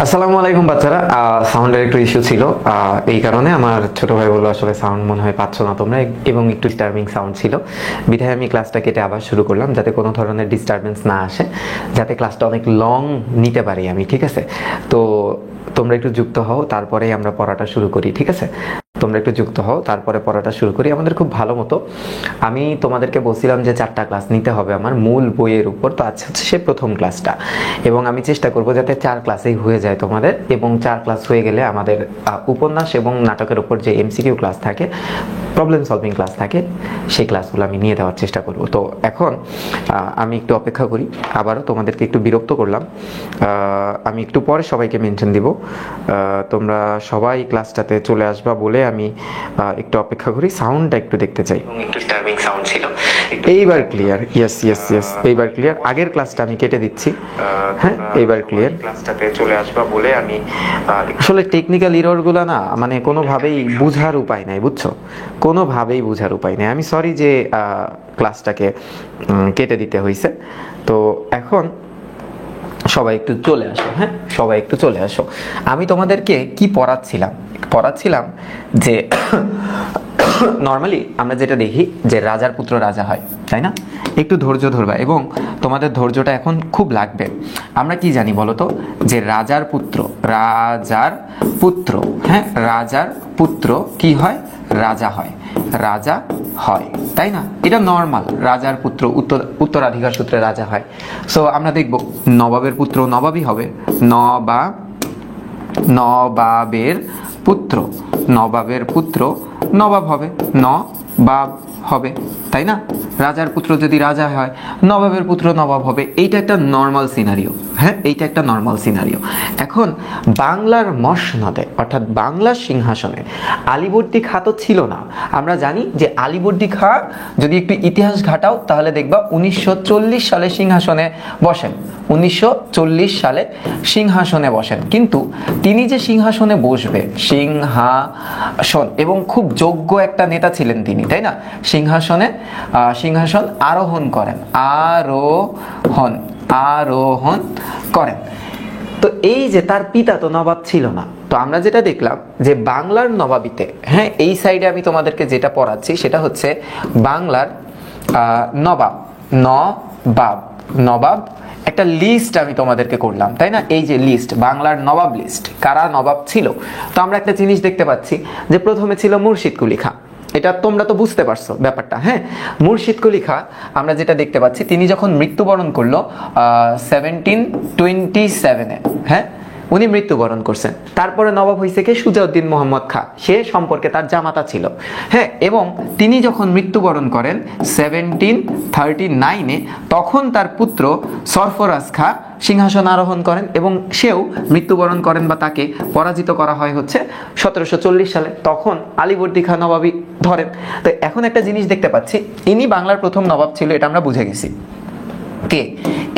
আসসালামু আলাইকুম বাচ্চারা। সাউন্ডের একটু ইস্যু ছিল, এই কারণে আমার ছোট ভাই বললো আসলে সাউন্ড মনে হয় পাচ্ছ না তোমরা, এবং একটু ডিস্টার্বিং সাউন্ড ছিল, বিধায় আমি ক্লাসটা কেটে আবার শুরু করলাম যাতে কোনো ধরনের ডিস্টারবেন্স না আসে, যাতে ক্লাসটা অনেক লং নিতে পারি আমি। ঠিক আছে, তো তোমরা একটু যুক্ত হও, তারপরেই আমরা পড়াটা শুরু করি। ঠিক আছে, তোমরা একটু যুক্ত হও, তারপরে পড়াটা শুরু করি আমাদের খুব ভালো মতো। আমি তোমাদেরকে বলছিলাম যে 4টা ক্লাস নিতে হবে আমার মূল বইয়ের উপর, তো আজকে হচ্ছে সে প্রথম ক্লাসটা, এবং আমি চেষ্টা করব যাতে 4 ক্লাসেই হয়ে যায় তোমাদের, এবং 4 ক্লাস হয়ে গেলে আমাদের উপন্যাস এবং নাটকের উপর যে এমসিকিউ ক্লাস থাকে, প্রবলেম সলভিং ক্লাস থাকে, সেই ক্লাসগুলো আমি নিয়ে দেওয়ার চেষ্টা করব। তো এখন আমি একটু অপেক্ষা করি, আবারও তোমাদেরকে একটু বিরক্ত করলাম, আমি একটু পরে সবাইকে মেনশন দিব, তোমরা সবাই ক্লাসটাতে চলে আসবা বলে আমি একটু অপেক্ষা করি, সাউন্ডটা একটু দেখতে চাই, এবং একটু ডিস্টার্বিং সাউন্ড ছিল। এইবার ক্লিয়ার? ইয়েস ইয়েস ইয়েস, এইবার ক্লিয়ার। আগের ক্লাসটা আমি কেটে দিচ্ছি, হ্যাঁ এইবার ক্লিয়ার। ক্লাসটাতে চলে আসবা বলে আমি আসলে টেকনিক্যাল এররগুলো না মানে কোনোভাবেই বোঝার উপায় নাই, বুঝছো, কোনোভাবেই বোঝার উপায় নেই। আমি সরি যে ক্লাসটাকে কেটে দিতে হয়েছে। তো এখন সবাই একটু চলে আসো, হ্যাঁ সবাই একটু চলে আসো। আমি তোমাদেরকে কি পড়াচ্ছিলাম যে নর্মালি আমরা যেটা দেখি যে রাজার পুত্র রাজা হয়, তাই না? একটু ধৈর্য ধরবা, এবং তোমাদের ধৈর্যটা এখন খুব লাগবে। আমরা কি জানি বলো তো, যে রাজার পুত্র, হ্যাঁ রাজার পুত্র কি হয়? রাজা হয়, রাজা হয়, তাই না? এটা নর্মাল, রাজার পুত্র উত্তরাধিকার সূত্রে রাজা হয়। সো আমরা দেখব নবাবের পুত্র নবাবই হবে, নবাবের পুত্র নবাব হবে, নবাব হবে, তাই না? রাজার পুত্র যদি রাজা হয়, নবাবের পুত্র নবাব হবে। এইটা একটা নর্মাল সিনারিও, হ্যাঁ এইটা একটা নর্মাল সিনারিও। এখন বাংলার মসনদে অর্থাৎ বাংলার সিংহাসনে আলীবর্দী খাঁ তো ছিল না। আমরা জানি যে আলীবর্দী খাঁ যদি একটু ইতিহাস ঘাটাও তাহলে দেখবা 1940 সালে সিংহাসনে বসেন, 1940 সালে সিংহাসনে বসেন। কিন্তু তিনি যে সিংহাসনে বসবে, সিংহাসন, এবং খুব যোগ্য একটা নেতা ছিলেন তিনি, তাই না? সিংহাসন আরোহণ করেন, আরোহণ করেন। তো এই যে তার পিতা তো নবাব ছিল না। তো আমরা যেটা দেখলাম যে বাংলার নবাবিতে, হ্যাঁ এই সাইডে আমি তোমাদেরকে যেটা পড়াচ্ছি সেটা হচ্ছে বাংলার নবাব একটা লিস্ট আমি তোমাদেরকে করলাম, তাই না? এই যে লিস্ট, বাংলার নবাব লিস্ট, কারা নবাব ছিল। তো আমরা একটা জিনিস দেখতে পাচ্ছি যে প্রথমে ছিল মুর্শিদ কুলি খাঁ। এটা তোমরা তো বুঝতে পারছো ব্যাপারটা, হ্যাঁ? মুর্শিদ কুলি খাঁ আমরা যেটা দেখতে পাচ্ছি, তিনি যখন মৃত্যুবরণ করলো 1727-এ, হ্যাঁ উনি মৃত্যুবরণ করছেন। তারপরে নবাব হয়েছে কে? সুজাউদ্দিন মোহাম্মদ খাঁ, সে সম্পর্কে তার জামাতা ছিল, হ্যাঁ। এবং তিনি যখন মৃত্যুবরণ করেন 1739-এ, তখন তার পুত্র সরফরাজ খাঁ সিংহাসন আরোহণ করেন, এবং সেও মৃত্যুবরণ করেন, বা তাকে পরাজিত করা হয় হচ্ছে 1740 সালে। তখন আলীবর্দী খাঁ নবাবী ধরেন। তো এখন একটা জিনিস দেখতে পাচ্ছি, ইনি বাংলার প্রথম নবাব ছিল, এটা আমরা বুঝে গেছি। কে?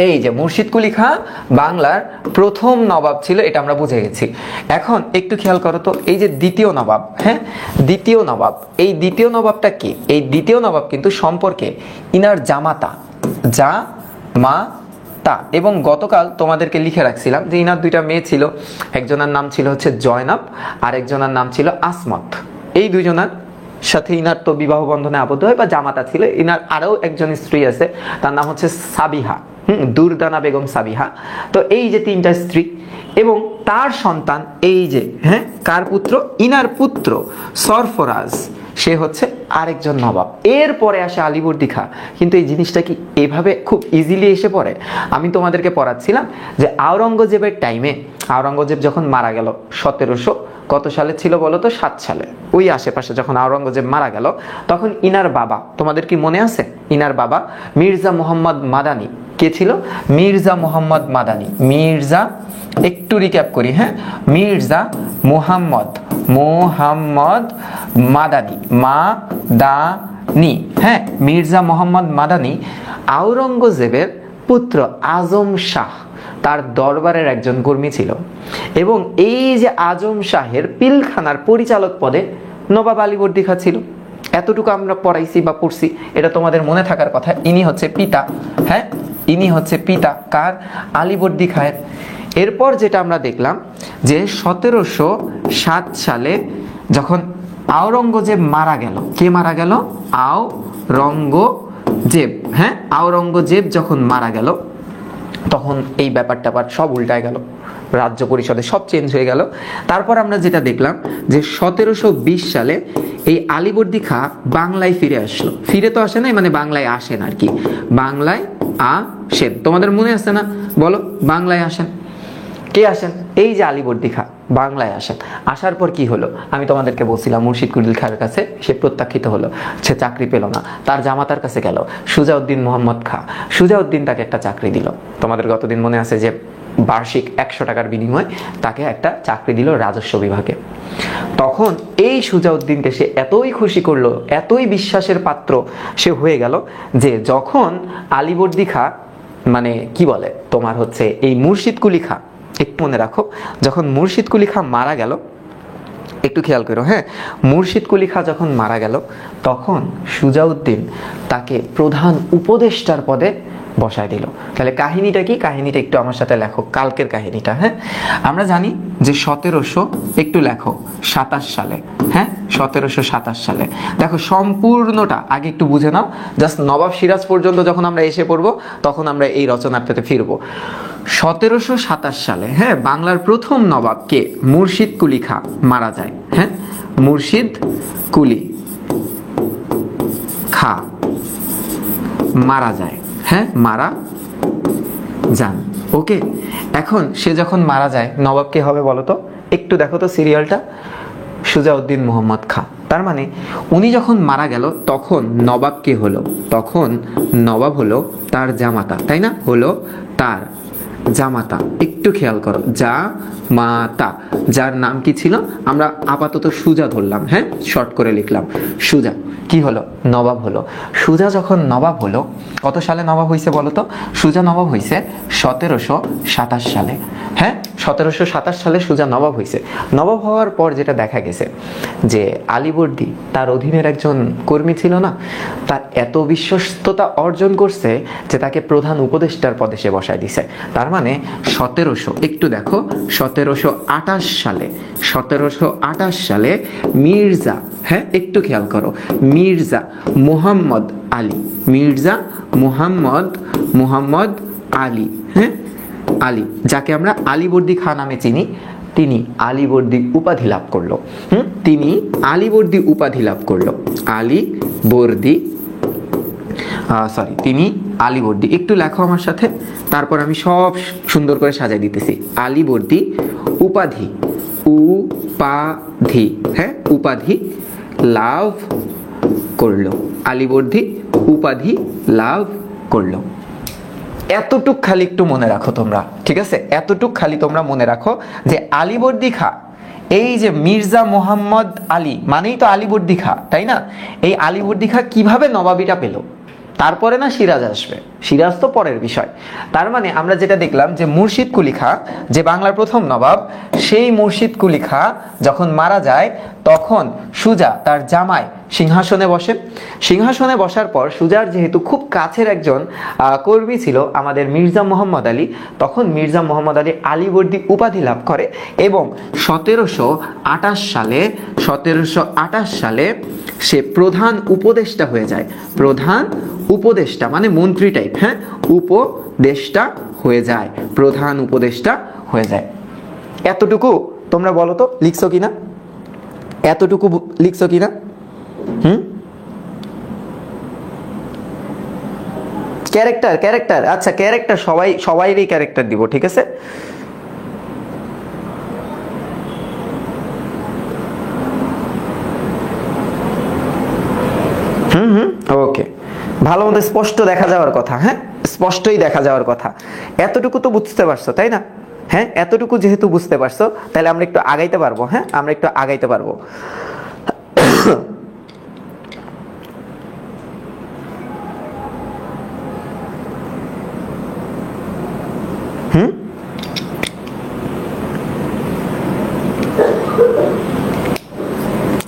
এই যে মুর্শিদ কুলি খাঁ বাংলার প্রথম নবাব ছিল, এটা আমরা বুঝে গেছি। এখন একটু খেয়াল করো তো, এই যে দ্বিতীয় নবাব, হ্যাঁ দ্বিতীয় নবাব, এই দ্বিতীয় নবাবটা কি? এই দ্বিতীয় নবাব কিন্তু সম্পর্কে ইনার জামাতা, এবং গতকাল তোমাদেরকে লিখে রাখছিলাম যে ইনার 2টা মেয়ে ছিল, একজনের নাম ছিল হচ্ছে জয়নাব, আর একজনের নাম ছিল আসমত। এই দুইজনের সাথে ইনার তো বিবাহ বন্ধনে আবদ্ধ হয় বা জামাতা ছিল। ইনার আরও একজন স্ত্রী আছে, তার নাম হচ্ছে সাবিহা, দুরদানা বেগম সাবিহা। তো এই যে 3টা স্ত্রী, এবং তার সন্তান এই যে, হ্যাঁ কার পুত্র? ইনার পুত্র সরফরাজ, সে হচ্ছে আরেকজন নবাব। এরপরে আসে আলীবর্দী খাঁ। কিন্তু এই জিনিসটা কি এভাবে খুব ইজিলি এসে পড়ে? আমি তোমাদেরকে পড়াচ্ছিলাম যে আওরঙ্গজেবের টাইমে, আওরঙ্গজেব যখন মারা গেল 1700 কত সালে ছিল বলো তো? 7 সালে, ওই আশেপাশে যখন আওরঙ্গজেব মারা গেল, তখন ইনার বাবা, তোমাদের কি মনে আছে? ইনার বাবা মির্জা মুহাম্মদ মাদানি। কে ছিল? মির্জা মুহাম্মদ মাদানি। মির্জা, একটু রিক্যাপ করি, হ্যাঁ মির্জা মুহাম্মদ মাদানি, হ্যাঁ মির্জা মুহাম্মদ মাদানি আওরঙ্গজেবের পুত্র আজম শাহ, তার দরবারের একজন কর্মী ছিল। এবং এই যে আজম শাহের পিলখানার পরিচালক পদে নবাব আলীবর্দী খাঁ ছিল। এতটুকু আমরা পড়াইছি বা পড়ছি, এটা তোমাদের মনে থাকার কথা। ইনি হচ্ছে পিতা, হ্যাঁ ইনি হচ্ছে পিতা কার? আলীবর্দী খাঁয়ের। এরপর যেটা আমরা দেখলাম যে 1707 সালে যখন আওরঙ্গজেব মারা গেল। কে মারা গেল? আওরঙ্গজেব। হ্যাঁ, আওরঙ্গজেব যখন মারা গেল তখন এই ব্যাপারটা সব উল্টায় গেল, রাজ্য পরিষদে সব চেঞ্জ হয়ে গেল। তারপর আমরা যেটা দেখলাম যে 1720 সালে এই আলীবর্দী খাঁ বাংলায় ফিরে আসলো। ফিরে তো আসে নাই, মানে বাংলায় আসেন আর কি, বাংলায় আসেন। তোমাদের মনে আছে না? বলো, বাংলায় আসেন। কে আসেন? এই যে আলীবর্দী খাঁ বাংলায় আসেন। আসার পর কি হলো? আমি তোমাদেরকে বলছিলাম মুর্শিদ কুলির খাঁর কাছে সে প্রত্যাখ্যিত হলো, সে চাকরি পেল না। তার জামাতার কাছে গেল, সুজাউদ্দিন মোহাম্মদ খাঁ। সুজাউদ্দিন তাকে একটা চাকরি দিল। তোমাদের গতদিন মনে আছে যে বার্ষিক 100 টাকার বিনিময়ে তাকে একটা চাকরি দিল রাজস্ব বিভাগে। তখন এই সুজাউদ্দিনকে সে এতই খুশি করলো, এতই বিশ্বাসের পাত্র সে হয়ে গেল যে যখন আলীবর্দী খাঁ, মানে কি বলে তোমার হচ্ছে এই মুর্শিদ কুলি খাঁ, একটু মনে রাখো, যখন মুর্শিদ কুলি খাঁ মারা গেল, একটু খেয়াল করো, হ্যাঁ, মুর্শিদ কুলি খাঁ যখন মারা গেল তখন সুজাউদ্দিন তাকে প্রধান উপদেষ্টার পদে বসায় দিল। তাহলে কাহিনীটা কি? কাহিনীটা একটু আমার সাথে লেখো, কালকের কাহিনীটা। হ্যাঁ, আমরা জানি যে 1700 একটু লেখো 27 সালে, হ্যাঁ 1727 সালে। দেখো সম্পূর্ণটা আগে একটু বুঝে নাও, জাস্ট নবাব সিরাজ পর্যন্ত যখন আমরা এসে পড়বো তখন আমরা এই রচনাটাতে ফিরবো। 1727 সালে, হ্যাঁ, বাংলার প্রথম নবাব কে? মুর্শিদ কুলি খাঁ মারা যায়। হ্যাঁ, মুর্শিদ কুলি খাঁ মারা যায়। হ্যাঁ, মারা যান। ওকে, এখন সে যখন মারা যায় নবাব কে হবে বলো তো? একটু দেখো তো সিরিয়ালটা, সুজাউদ্দিন মোহাম্মদ খাঁ। তার মানে উনি যখন মারা গেল তখন নবাব কে হলো? তখন নবাব হলো তার জামাতা, তাই না? হলো তার জামাতা। একটু খেয়াল করো, জামাতা, যার নাম কি ছিল? আমরা আপাতত সুজা ধরলাম, হ্যাঁ, শর্ট করে লিখলাম সুজা। কি হলো? নবাব হলো। সুজা যখন নবাব হলো, কত সালে নবাব হয়েছে বলো তো? সুজা নবাব হয়েছে 1727 সালে। হ্যাঁ, 1727 সালে সুজা নবাব হয়েছে। নবাব হওয়ার পর যেটা দেখা গেছে যে আলীবর্দী তার অধীনের একজন কর্মী ছিল না, তার এত বিশ্বস্ততা অর্জন করছে যে তাকে প্রধান উপদেষ্টার পদে সে বসায় দিছে। তার মানে 1700, একটু দেখো, 1728 সালে, 1728 সালে মির্জা, হ্যাঁ একটু খেয়াল করো, মির্জা মুহাম্মদ আলী, মির্জা মুহাম্মদ আলী, হ্যাঁ আলী, যাকে আমরা আলীবর্দী খাঁ নামে চিনি, তিনি আলীবর্দী উপাধি লাভ করলো। তিনি আলীবর্দী উপাধি লাভ করলো। তিনি আলীবর্দী, একটু লেখো আমার সাথে, তারপর আমি সব সুন্দর করে সাজাই দিতেছি। আলীবর্দী উপাধি, হ্যাঁ উপাধি লাভ করলো। আলীবর্দী উপাধি লাভ করলো। এতটুক খালি একটু মনে রাখো তোমরা, ঠিক আছে? এতটুক খালি তোমরা মনে রাখো যে আলীবর্দী খাঁ, এই যে মির্জা মোহাম্মদ আলী মানেই তো আলীবর্দী খাঁ, তাই না? এই আলীবর্দী খাঁ কিভাবে নবাবিটা পেল? তারপরে না সিরাজ আসবে, সিরাজ তো পরের বিষয়। তার মানে আমরা যেটা দেখলাম যে মুর্শিদ কুলি খাঁ, যে বাংলার প্রথম নবাব, সেই মুর্শিদ কুলি খাঁ যখন মারা যায় তখন সুজা তার জামাই সিংহাসনে বসে। সিংহাসনে বসার পর সুজার যেহেতু খুব কাছের একজন কর্মী ছিল আমাদের মির্জা মোহাম্মদ আলী, তখন মির্জা মোহাম্মদ আলী আলীবর্দী উপাধি লাভ করে এবং 1728 সালে সে প্রধান উপদেষ্টা হয়ে যায়। প্রধান উপদেষ্টা মানে মন্ত্রী টাইপ, হ্যাঁ, উপদেষ্টা হয়ে যায়, প্রধান উপদেষ্টা হয়ে যায়। এতটুকু তোমরা বলো তো লিখছো কিনা? এতটুকু লিখছো কিনা? ক্যারেক্টার, আচ্ছা ক্যারেক্টার সবাইরই ক্যারেক্টার দিব, ঠিক আছে? ওকে, ভালো মতো স্পষ্ট দেখা যাওয়ার কথা, হ্যাঁ স্পষ্টই দেখা যাওয়ার কথা। এতটুকু তো বুঝতে পারছো, তাই না? হ্যাঁ, এতটুকু যেহেতু বুঝতে পারছো তাহলে আমরা একটু আগাইতে পারবো। হ্যাঁ, আমরা একটু আগাইতে পারবো।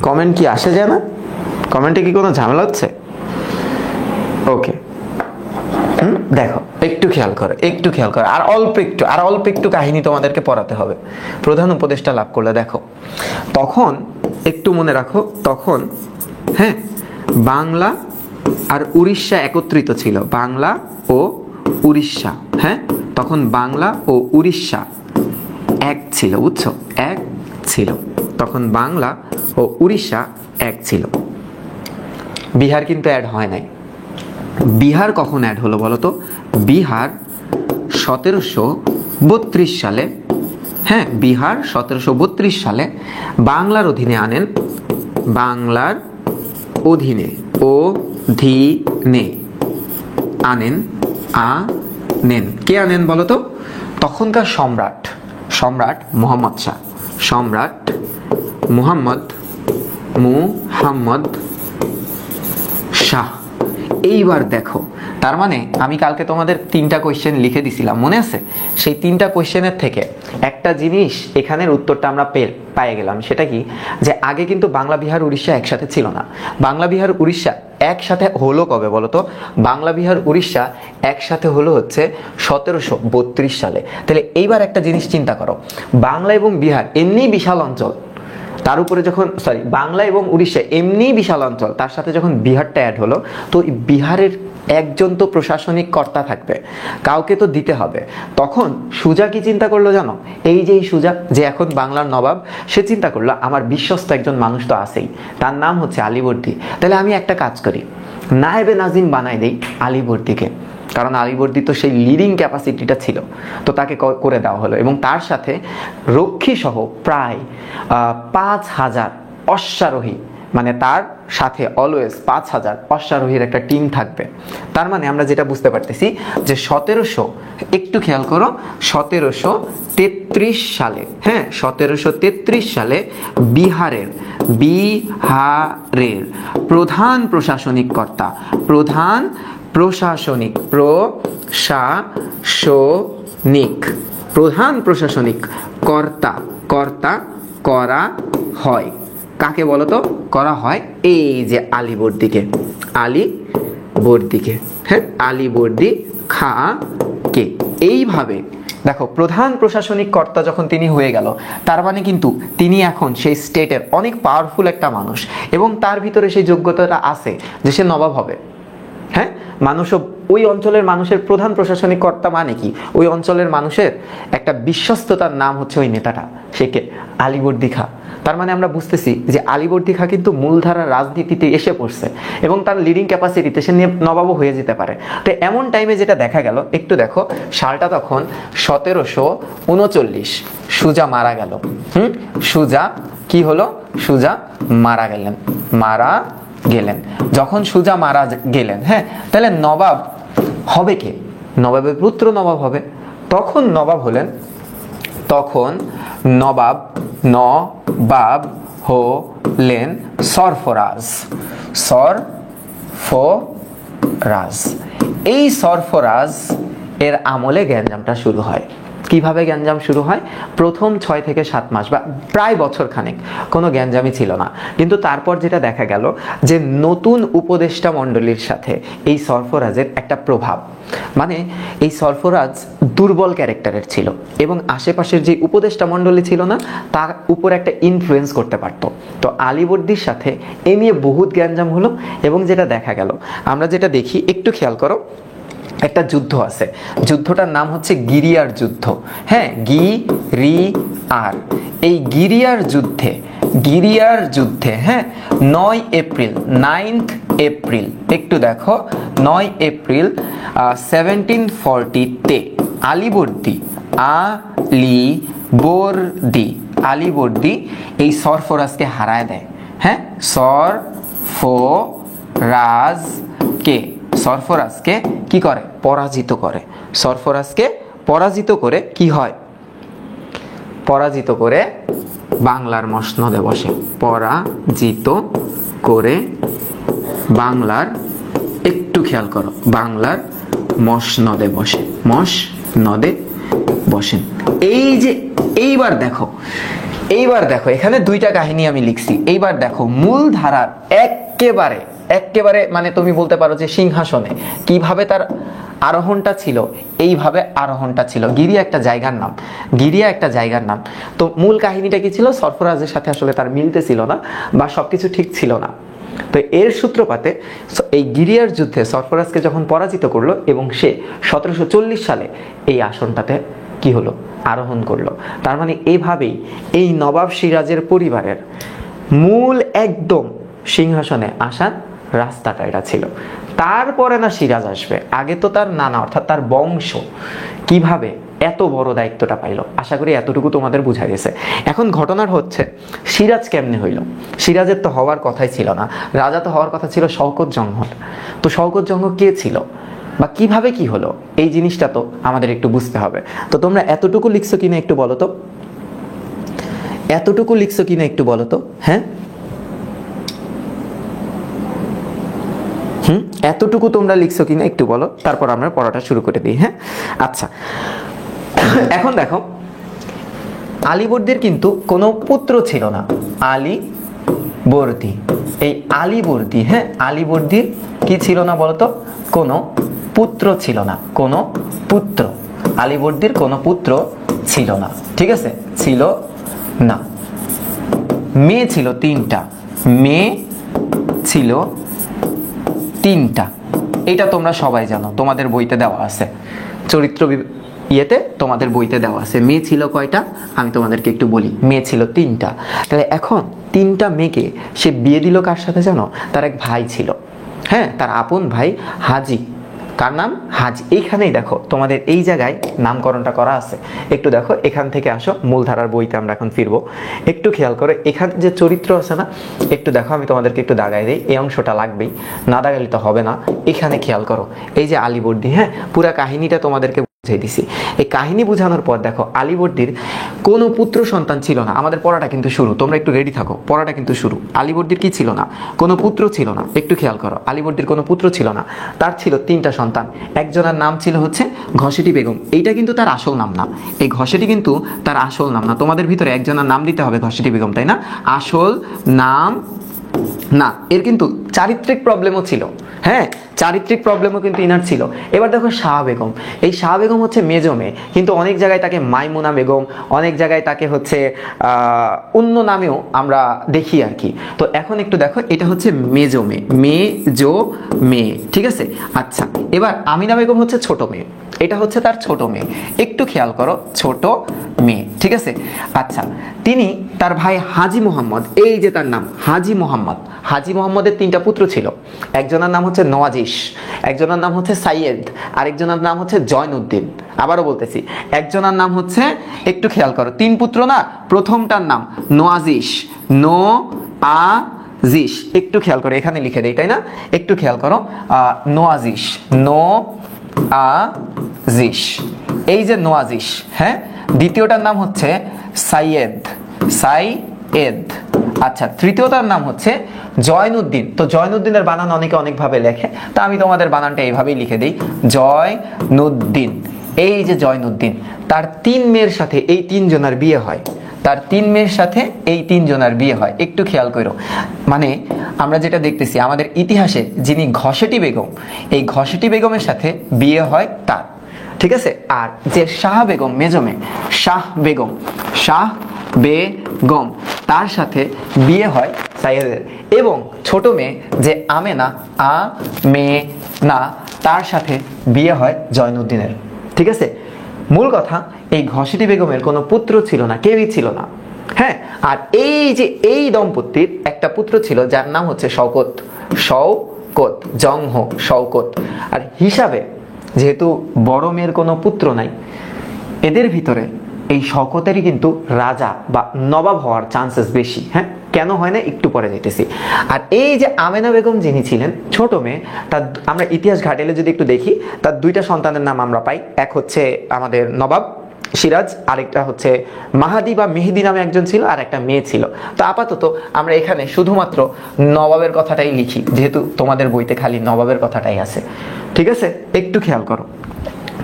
কমেন্ট কি আসে যায় না? কমেন্টে কি কোনো ঝামেলা হচ্ছে? ওকে, দেখো একটু একটু খেয়াল করো, আর অল্প একটু কাহিনী তোমাদেরকে পড়াতে হবে। প্রধান উপদেষ্টা লাভ করলে দেখো, তখন একটু মনে রাখো, তখন হ্যাঁ বাংলা আর উড়িষ্যা একত্রিত ছিল, বাংলা ও উড়িষ্যা, হ্যাঁ তখন বাংলা ও উড়িষ্যা এক ছিল, বুঝছো, এক ছিল, তখন বাংলা ও উড়িষ্যা এক ছিল। বিহার কিন্তু অ্যাড হয় নাই। বিহার কখন অ্যাড হলো বলো তো? বিহার 1732 সালে, হ্যাঁ বিহার 1732 সালে বাংলার অধীনে আনেন, বাংলার অধীনে আনেন, কে আনেন বলো তো? তখনকার সম্রাট মোহাম্মদ শাহ, সম্রাট মুহাম্মদ শাহ। এইবার দেখো, তার মানে আমি কালকে তোমাদের 3টা কোয়েশ্চেন লিখে দিছিলাম, মনে আছে? সেই 3টা কোয়েশ্চেনের থেকে একটা জিনিস এখানের উত্তরটা আমরা পেয়ে গেলাম। সেটা কি? যে আগে কিন্তু বাংলা বিহার উড়িষ্যা একসাথে ছিল না। বাংলা বিহার উড়িষ্যা একসাথে হলো কবে বলো তো? বাংলা বিহার উড়িষ্যা একসাথে হলো হচ্ছে 1732 সালে। তাহলে এইবার একটা জিনিস চিন্তা করো, বাংলা এবং বিহার এমনি বিশাল অঞ্চল, তার উপরে যখন বাংলা এবং উড়িষ্যা এমনি বিশাল অঞ্চল, তার সাথে যখন বিহারটা অ্যাড হলো, তো বিহারের একজন তো প্রশাসনিক কর্তা থাকবে, কাউকে তো দিতে হবে। তখন সুজা কি চিন্তা করলো জানো? এই যে সুজা, যে এখন বাংলার নবাব, সে চিন্তা করলো আমার বিশ্বস্ত একজন মানুষ তো আছেই, তার নাম হচ্ছে আলীবর্দী। তাহলে আমি একটা কাজ করি, নায়েবে নাজিম বানাই দেই আলীবর্দীকে, কারণ আলীবর্দী তো সেই লিডিং ক্যাপাসিটিটা ছিল, তো তাকে করে দেওয়া হলো। এবং তার সাথে রক্ষী সহ প্রায় 5000 অশ্বারোহী, মানে তার সাথে অলওয়েজ 5000 অশ্বারোহীর একটা টিম থাকবে। তার মানে আমরা যেটা বুঝতে পারতেছি যে 1700, একটু খেয়াল করো, 1733 সালে, হ্যাঁ 1733 সালে বিহারের প্রধান প্রশাসনিক কর্তা, প্রধান প্রশাসনিক কর্তা করা হয়। কাকে বলতো করা হয়? এই যে আলীবর্দীকে, হ্যাঁ আলীবর্দী খাঁকে। এইভাবে দেখো, প্রধান প্রশাসনিক কর্তা যখন তিনি হয়ে গেল, তার মানে কিন্তু তিনি এখন সেই স্টেটের অনেক পাওয়ারফুল একটা মানুষ, এবং তার ভিতরে সেই যোগ্যতাটা আছে যে সে নবাব হবে। হ্যাঁ, মানুষও ওই অঞ্চলের মানুষের প্রধান প্রশাসনিক কর্তা মানে কি? ওই অঞ্চলের মানুষের একটা বিশ্বস্ততার নাম হচ্ছে ওই নেতাটা, সে কে? আলীবর্দী খাঁ। তার মানে আমরা বুঝতেছি যে আলীবর্দী খাঁ কিন্তু মূলধারার রাজনীতিতে এসে পড়ছে, এবং তার লিডিং ক্যাপাসিটিতে সে নবাবও হয়ে যেতে পারে। তো এমন টাইমে যেটা দেখা গেল, একটু দেখো, সালটা তখন 1739, সুজা মারা গেল। সুজা কি হলো? সুজা মারা গেলেন। যখন সুজা মারা গেলেন, হ্যাঁ, তাহলে নবাব হবে কে? নবাবের পুত্র নবাব হবে। তখন নবাব হলেন সরফরাজ। এই সরফরাজ এর আমলে গ্যাঞ্জামটা শুরু হয়। কিভাবে গ্যাঞ্জাম শুরু হয়? প্রথম 6 থেকে 7 মাস বা প্রায় বছর খানেক কোনো গ্যাঞ্জামই ছিল না, কিন্তু তারপর যেটা দেখা গেল যে নতুন উপদেষ্টা মণ্ডলীর সাথে এই সরফরাজের একটা প্রভাব, মানে এই সরফরাজ দুর্বল ক্যারেক্টারের ছিল, এবং আশেপাশের যে উপদেষ্টা মণ্ডলী ছিল না, তার উপর একটা ইনফ্লুয়েন্স করতে পারত। তো আলীবর্দীর সাথে এ নিয়ে বহুত গ্যাঞ্জাম হলো, এবং যেটা দেখা গেল, আমরা যেটা দেখি, একটু খেয়াল করো, একটা যুদ্ধ আছে, যুদ্ধটার নাম হচ্ছে গিরিয়ার যুদ্ধ। হ্যাঁ, এই গিরিয়ার যুদ্ধে হ্যাঁ 9 এপ্রিল, একটু দেখো, 9 এপ্রিল 1740-তে আলীবর্দী এই সরফরাজকে হারায় দেয়। হ্যাঁ, সরফরাজকে কি করে? পরাজিত করে। সরফরাজকে পরাজিত করে কি হয়? পরাজিত করে বাংলার মসনদে বসে। পরাজিত করে বাংলার, একটু খেয়াল করো, বাংলার মসনদে বসেন। এইবার দেখো, এখানে 2টা কাহিনী আমি লিখছি। এইবার দেখো, মূল ধারার একেবারে মানে তুমি বলতে পারো যে সিংহাসনে। কিভাবে তার আরোহণটা ছিল, এইভাবে আরোহণটা ছিল। গিরিয়া একটা জায়গার নাম, গিরিয়া একটা জায়গার নাম। তো মূল কাহিনীটা কি ছিল, সরফরাজের সাথে আসলে তার মিলতে ছিল না বা সবকিছু ঠিক ছিল না। তো এর সূত্রপাতে এই গিরিয়ার যুদ্ধে সরফরাজকে যখন পরাজিত করলো এবং সে 1740 সালে এই আসনটাতে কি হলো, আরোহণ করলো। তার মানে এইভাবেই এই নবাব সিরাজের পরিবারের মূল একদম সিংহাসনে আসার রাস্তাটা এটা ছিল। তারপরে না সিরাজ আসবে, আগে তো তার নানা অর্থাৎ তার বংশ কিভাবে এত বড় দায়িত্বটা পাইলো। আশা করি এতটুকু তোমাদের বুঝা গেছে। এখন ঘটনার হচ্ছে সিরাজ কেমনে হইল। সিরাজের তো হওয়ার কথাই ছিল না, রাজা তো হওয়ার কথা ছিল শওকত জঙ্গল। তো শওকত জঙ্গল কে ছিল বা কিভাবে কি হলো, এই জিনিসটা তো আমাদের একটু বুঝতে হবে। তো তোমরা এতটুকু লিখছো কিনা একটু বলো তো, এতটুকু লিখছো কিনা একটু বলো তো। হ্যাঁ, এতটুকু তোমরা লিখছো কিনা একটু বলো, তারপর আমরা পড়াটা শুরু করে দিই। হ্যাঁ, আচ্ছা, এখন দেখো আলীবর্দীর কিন্তু কোনো পুত্র ছিল না। আলীবর্দী, এই আলীবর্দী, হ্যাঁ, আলীবর্দীর কি ছিল না বলতো, কোনো পুত্র ছিল না, কোনো পুত্র। আলীবর্দীর কোনো পুত্র ছিল না, ঠিক আছে, ছিল না। মেয়ে ছিল 3টা, মেয়ে ছিল 3টা। এটা তোমরা সবাই জানো, তোমাদের বইতে দেওয়া আছে, চরিত্র ইয়েতে তোমাদের বইতে দেওয়া আছে। মেয়ে ছিল কয়টা আমি তোমাদেরকে একটু বলি। মেয়ে ছিল 3টা। তাহলে এখন 3টা মেয়েকে সে বিয়ে দিল কার সাথে জানো, তার এক ভাই ছিল, হ্যাঁ, তার আপন ভাই হাজি। কার নাম, হাজি। এইখানেই দেখো তোমাদের এই জায়গায় নামকরণটা করা আছে। একটু দেখো, এখান থেকে আসো, মূলধারার বইতে আমরা এখন ফিরবো। একটু খেয়াল করে এখানে যে চরিত্র আছে না, একটু দেখো, আমি তোমাদেরকে একটু দাগাই দিই, এই অংশটা লাগবেই, না দাগাইলে তো হবে না। এখানে খেয়াল করো, এই যে আলীবর্দী, হ্যাঁ, পুরা কাহিনীটা তোমাদেরকে বুঝিয়ে দিছি। এই কাহিনী বোঝানোর পর দেখো আলীবর্দীর কোনো পুত্র সন্তান ছিল না। আমাদের পড়াটা কিন্তু শুরু, তোমরা একটু রেডি থাকো, পড়াটা কিন্তু শুরু। আলীবর্দীর কি ছিল না, কোনো পুত্র ছিল না। একটু খেয়াল করো, আলীবর্দীর কোনো পুত্র ছিল না, তার ছিল 3টা সন্তান। একজনের নাম ছিল হচ্ছে ঘসেটি বেগম। এইটা কিন্তু তার আসল নাম না, এই ঘসেটি কিন্তু তার আসল নাম না। তোমাদের ভিতরে একজনের নাম দিতে হবে ঘসেটি বেগম, তাই না? আসল নাম না, এর কিন্তু চারিত্রিক প্রবলেমও ছিল। হ্যাঁ, চারিত্রিক প্রবলেমও কিন্তু ইনার ছিল। এবার দেখো শাহ বেগম, এই শাহ বেগম হচ্ছে মেজো মেয়ে, কিন্তু অনেক জায়গায় তাকে মাইমুনা বেগম, অনেক জায়গায় তাকে হচ্ছে অন্য নামেও আমরা দেখি আর কি। তো এখন একটু দেখো, এটা হচ্ছে মেজো মেয়ে, মেজো মেয়ে, ঠিক আছে। আচ্ছা, এবার আমিনা বেগম হচ্ছে ছোট মেয়ে, এটা হচ্ছে তার ছোট মেয়ে। একটু খেয়াল করো, ছোট মেয়ে, ঠিক আছে। আচ্ছা, তিনি তার ভাই হাজি মোহাম্মদ, এই যে তার নাম হাজি মোহাম্মদ। হাজি মোহাম্মদের 3টা পুত্র ছিল। একজনের নাম হচ্ছে নওয়াজিশ, একজনের নাম হচ্ছে সাইয়েদ, আরেকজনের নাম হচ্ছে জয়নুদ্দিন। আবারও বলতেছি, একজনের নাম হচ্ছে, একটু খেয়াল করো, 3 পুত্র না, প্রথমটার নাম নওয়াজিশ, নওয়াজিশ। একটু খেয়াল করো, এখানে লিখে দেই, তাই না? একটু খেয়াল করো, নওয়াজিশ, নওয়াজিশ, এই যে নওয়াজিশ, হ্যাঁ। দ্বিতীয়টার নাম হচ্ছে সাইয়েদ, সাইয়েদ। আচ্ছা, তৃতীয়টার নাম হচ্ছে জয়নুদ্দিন। তো জয়নুদ্দিনের বানান অনেকে অনেকভাবে লেখে, তা আমি তোমাদের বানানটা এইভাবেই লিখে দিই, জয়নুদ্দিন। এই যে জয়নুদ্দিন, তার 3 মেয়ের সাথে এই 3 জনের বিয়ে হয়, তার 3 মেয়ের সাথে এই 3 জনের বিয়ে হয়। একটু খেয়াল করো, মানে আমরা যেটা দেখতেছি আমাদের ইতিহাসে, যিনি ঘসেটি বেগম, এই ঘসেটি বেগমের সাথে বিয়ে হয় তার, ঠিক আছে। আর যে শাহ বেগম মেজো মেয়ে, শাহ বেগম, শাহ বেগম, তার সাথে বিয়ে হয় সাইয়েদের। এবং ছোট মেয়ে যে আমেনা, আমেনা, তার সাথে বিয়ে হয় জয়নুদ্দিনের, ঠিক আছে। মূল কথা, এই ঘসেটি বেগমের কোনো পুত্র ছিল না, কেউই ছিল না, হ্যাঁ। আর এই যে এই দম্পতির একটা পুত্র ছিল যার নাম হচ্ছে শওকত, শওকত, জংহ শওকত। আর হিসাবে যেহেতু বড় মেয়ের কোনো পুত্র নাই, এদের ভিতরে এই শওকতেরই কিন্তু রাজা বা নবাব হওয়ার চান্সেস বেশি। হ্যাঁ, কেন হয় না একটু পরে যেতেছি। আর এই যে আমেনা বেগম যিনি ছিলেন ছোট মেয়ে, তার আমরা ইতিহাস ঘাটেলে যদি একটু দেখি, তার 2টা সন্তানের নাম আমরা পাই। এক হচ্ছে আমাদের নবাব সিরাজ, আরেকটা হচ্ছে মাহাদি বা মেহেদি নামে একজন ছিল, আর একটা মেয়ে ছিল। তো আপাতত আমরা এখানে শুধুমাত্র নবাবের কথাটাই লিখি, যেহেতু তোমাদের বইতে খালি নবাবের কথাটাই আছে, ঠিক আছে। একটু খেয়াল করো,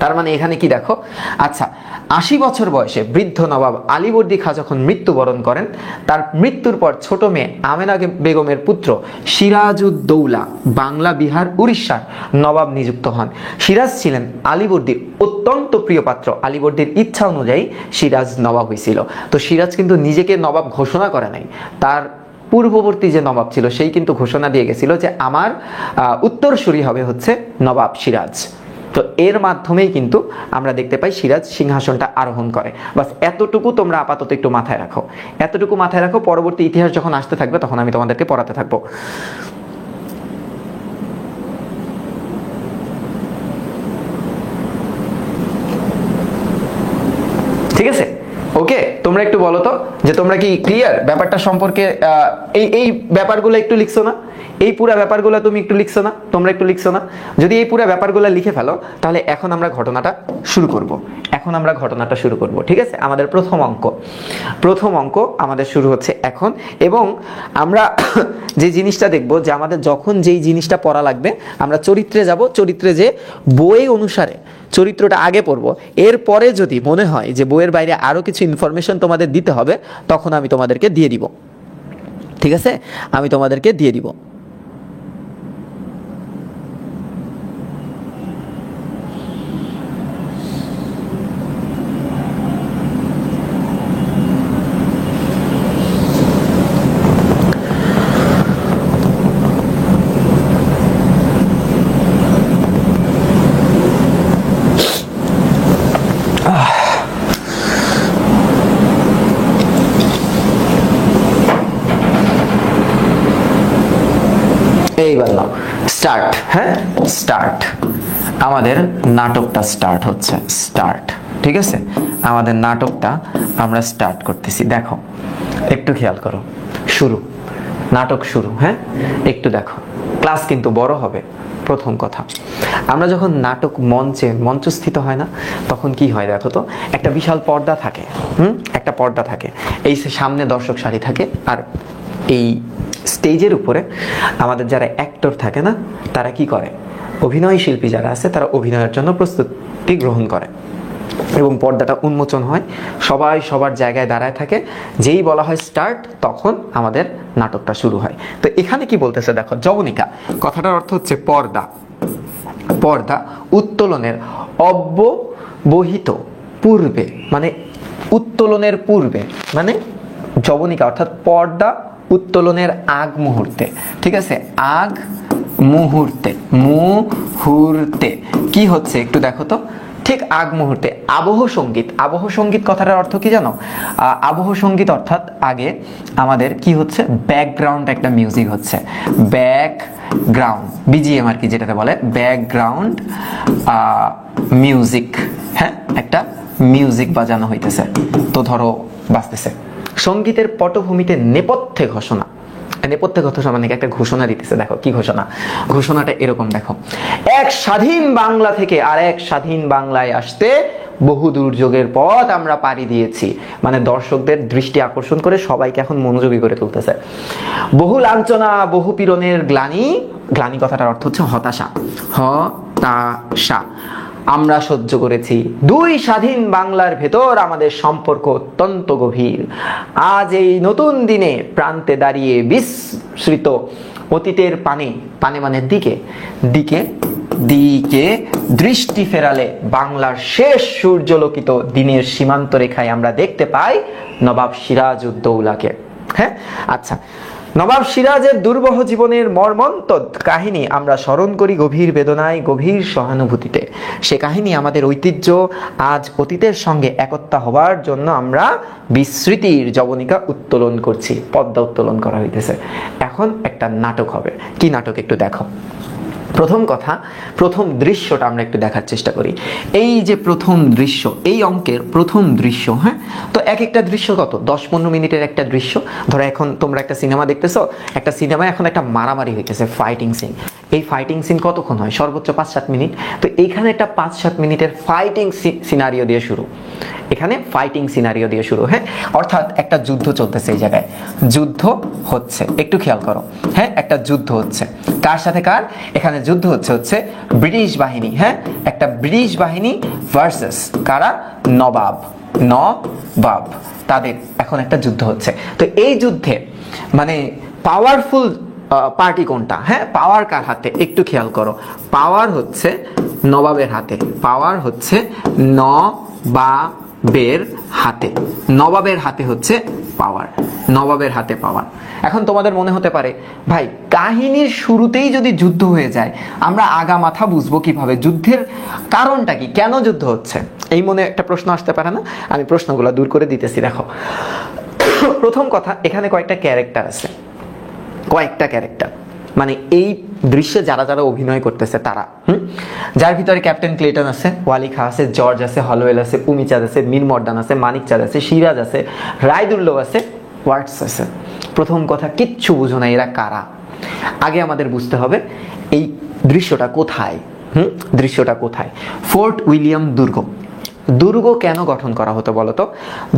তার মানে এখানে কি দেখো, আচ্ছা 80 বছর বয়সে বৃদ্ধ নবাব আলীবর্দী খাঁ যখন মৃত্যুবরণ করেন, তার মৃত্যুর পর ছোট মেয়ে আমেনা বেগমের পুত্র সিরাজউদ্দৌলা বাংলা, বিহার, উড়িষ্যার নবাব নিযুক্ত হন। সিরাজ ছিলেন আলীবর্দীর অত্যন্ত প্রিয় পাত্র। আলীবর্দীর ইচ্ছা অনুযায়ী সিরাজ নবাব হয়েছিল। তো সিরাজ কিন্তু নিজেকে নবাব ঘোষণা করে নাই, তার পূর্ববর্তী যে নবাব ছিল সেই কিন্তু ঘোষণা দিয়ে গেছিল যে আমার উত্তরসূরি হবে হচ্ছে নবাব সিরাজ। তো এর মাধ্যমেই কিন্তু আমরা দেখতে পাই সিরাজ সিংহাসনটা আরোহণ করে। বাস এতটুকু তোমরা আপাতত একটু মাথায় রাখো, এতটুকু মাথায় রাখো। পরবর্তী ইতিহাস যখন আসতে থাকবে তখন আমি তোমাদেরকে পড়াতে থাকবো। ঠিক আছে, ওকে। তোমরা একটু বলো তো যে তোমরা কি ক্লিয়ার ব্যাপারটা সম্পর্কে? এই ব্যাপারগুলো একটু লিখছো না? এই পুরো ব্যাপারগুলো তুমি একটু লিখছো না? তোমরা একটু লিখছো না? যদি এই পুরো ব্যাপারগুলো লিখে ফেলো তাহলে এখন আমরা ঘটনাটা শুরু করব। ঠিক আছে, আমাদের প্রথম অঙ্ক আমাদের শুরু হচ্ছে এখন। এবং আমরা যে জিনিসটা দেখবো যে আমাদের যখন যেই জিনিসটা পড়া লাগবে, আমরা চরিত্রে যাব, চরিত্রে যে বই অনুসারে চরিত্রটা আগে পড়বো। এরপরে যদি মনে হয় যে বইয়ের বাইরে আরো কিছু ইনফরমেশন তোমাদের দিতে হবে, তখন আমি তোমাদেরকে দিয়ে দিব। ঠিক আছে, আমি তোমাদেরকে দিয়ে দিব। এইবার নাও স্টার্ট। হ্যাঁ, স্টার্ট। আমাদের নাটকটা স্টার্ট হচ্ছে, স্টার্ট। ঠিক আছে, আমাদের নাটকটা আমরা স্টার্ট করতেছি। দেখো একটু খেয়াল করো, শুরু, নাটক শুরু। হ্যাঁ, একটু দেখো, ক্লাস কিন্তু বড় হবে। প্রথম কথা, আমরা যখন নাটক মঞ্চস্থিত হয় না, তখন কি হয় দেখো তো, একটা বিশাল পর্দা থাকে। একটা পর্দা থাকে, এই সামনে দর্শক সারি থাকে, আর এই স্টেজের উপরে আমাদের যারা অ্যাক্টর থাকে না, তারা কি করে, অভিনয় শিল্পী যারা আছে তারা অভিনয়ের জন্য প্রস্তুতি গ্রহণ করে এবং পর্দাটা উন্মোচন হয়, সবাই সবার জায়গায় দাঁড়ায় থাকে। যেই বলা হয় স্টার্ট, তখন আমাদের নাটকটা শুরু হয়। তো এখানে কি বলতেছে দেখো, যবনিকা কথাটার অর্থ হচ্ছে পর্দা। পর্দা উত্তোলনের অব্যবহিত পূর্বে, মানে উত্তোলনের পূর্বে, মানে যবনিকা অর্থাৎ পর্দা উত্তোলনের আগ মুহূর্তে। ঠিক আছে, আগ মুহূর্তে, মুহূর্তে কি হচ্ছে একটু দেখো তো, ঠিক আগ মুহূর্তে। আবহ সঙ্গীত, আবহ সঙ্গীত কথাটার অর্থ কি জানো? আবহ সঙ্গীত অর্থাৎ আগে আমাদের কি হচ্ছে, ব্যাকগ্রাউন্ড একটা মিউজিক হচ্ছে, ব্যাকগ্রাউন্ড, বিজিএম আর কি যেটাতে বলে, ব্যাকগ্রাউন্ড মিউজিক। হ্যাঁ, একটা মিউজিক বাজানো হইতেছে, তো ধরো বাজতেছে। সঙ্গীতের পটভূমিতে নেপথ্যে ঘোষণা। নেপথ্যে ঘোষণা মানে একটা ঘোষণা দিতেছে। দেখো কি ঘোষণা, ঘোষণাটা এরকম দেখো, এক স্বাধীন বাংলা থেকে আর এক স্বাধীন বাংলায় আসতে বহু দুর্যোগের পথ আমরা পাড়ি দিয়েছি। মানে দর্শকদের দৃষ্টি আকর্ষণ করে সবাইকে এখন মনোযোগী করে তুলতেছে। বহু লাঞ্ছনা, বহু পীড়নের গ্লানি, গ্লানি কথাটার অর্থ হচ্ছে হতাশা, হতাশা আমরা সহ্য করেছি। দুই স্বাধীন বাংলার ভেতর আমাদের সম্পর্ক অত্যন্ত গভীর। আজ এই নতুন দিনে প্রান্তে দাঁড়িয়ে বিস্মৃত অতীতের পানে, পানে মানে দিকে, দিকে দিকে দৃষ্টি ফেরালে বাংলার শেষ সূর্যলোকিত দিনের সীমান্ত রেখায় আমরা দেখতে পাই নবাব সিরাজউদ্দৌলাকে। হ্যাঁ, আচ্ছা, নবাব সিরাজের দুর্বহ জীবনের মর্মন্তদ কাহিনী আমরা স্মরণ করি গভীর বেদনায়, গভীর সহানুভূতিতে। সে কাহিনী আমাদের ঐতিহ্য, আজ অতীতের সঙ্গে একত্র হবার জন্য আমরা বিস্মৃতির যবনিকা উত্তোলন করছি, পদ্মা উত্তোলন করা হইতেছে। এখন একটা নাটক হবে। কি নাটক একটু দেখো। প্রথম কথা, প্রথম দৃশ্যটা আমরা একটু দেখার চেষ্টা করি। এই যে প্রথম দৃশ্য, এই অঙ্কের প্রথম দৃশ্য। হ্যাঁ, তো এক একটা দৃশ্য কত, 10-15 মিনিটের একটা দৃশ্য। ধরো এখন তোমরা একটা সিনেমা দেখতেছো, একটা সিনেমায় এখন একটা মারামারি হইতেছে, ফাইটিং সিন। এই ফাইটিং সিন কতক্ষণ হয়? সর্বোচ্চ 5-7 মিনিট। তো এইখানে একটা 5-7 মিনিটের ফাইটিং সিনারিও দিয়ে শুরু, এখানে ফাইটিং সিনারিও দিয়ে শুরু। হ্যাঁ, অর্থাৎ একটা যুদ্ধ চলতেছে, এই জায়গায় যুদ্ধ হচ্ছে, একটু খেয়াল করো। হ্যাঁ, একটা যুদ্ধ হচ্ছে, কার সাথে কার? এখানে যুদ্ধ হচ্ছে ব্রিটিশ বাহিনী। হ্যাঁ, একটা ব্রিটিশ বাহিনী ভার্সেস কারা? নবাব, নবাব, তাদের এখন একটা যুদ্ধ হচ্ছে। তো এই যুদ্ধে মানে পাওয়ারফুল পার্টি কোনটা? হ্যাঁ, পাওয়ার কার হাতে? একটু খেয়াল করো, পাওয়ার হচ্ছে নবাবের হাতে, পাওয়ার হচ্ছে নবাবের হাতে, নবাবের হাতে হচ্ছে পাওয়ার, নবাবের হাতে পাওয়ার। এখন তোমাদের মনে হতে পারে ভাই কাহিনীর শুরুতেই যদি যুদ্ধ হয়ে যায় আমরা আগা মাথা বুঝবো কিভাবে? যুদ্ধের কারণটা কি, কেন যুদ্ধ হচ্ছে? এই মনে একটা প্রশ্ন আসতে পারে না? আমি প্রশ্নগুলো দূর করে দিতেছি। দেখো, প্রথম কথা, এখানে কয়েকটা ক্যারেক্টার আছে, কয়েকটা ক্যারেক্টার মানে এই দৃশ্যে যারা যারা অভিনয় করতেছে তারা, যার ভিতরে ক্যাপ্টেন ক্লেটন আছে, ওয়ালি খাঁ আছে, জর্জ আছে, হলওয়েল আছে, উমিচাঁদ আছে, মীর মর্দান আছে, মানিক চাঁদ আছে, সিরাজ আছে, রায়দুল্লভ আছে, ওয়াটস আছে। প্রথম কথা, কিচ্ছু বুঝো না এরা কারা। আগে আমাদের বুঝতে হবে এই দৃশ্যটা কোথায়। দৃশ্যটা কোথায়? ফোর্ট উইলিয়াম দুর্গ। দুর্গ কেন গঠন করা হতো বলতো?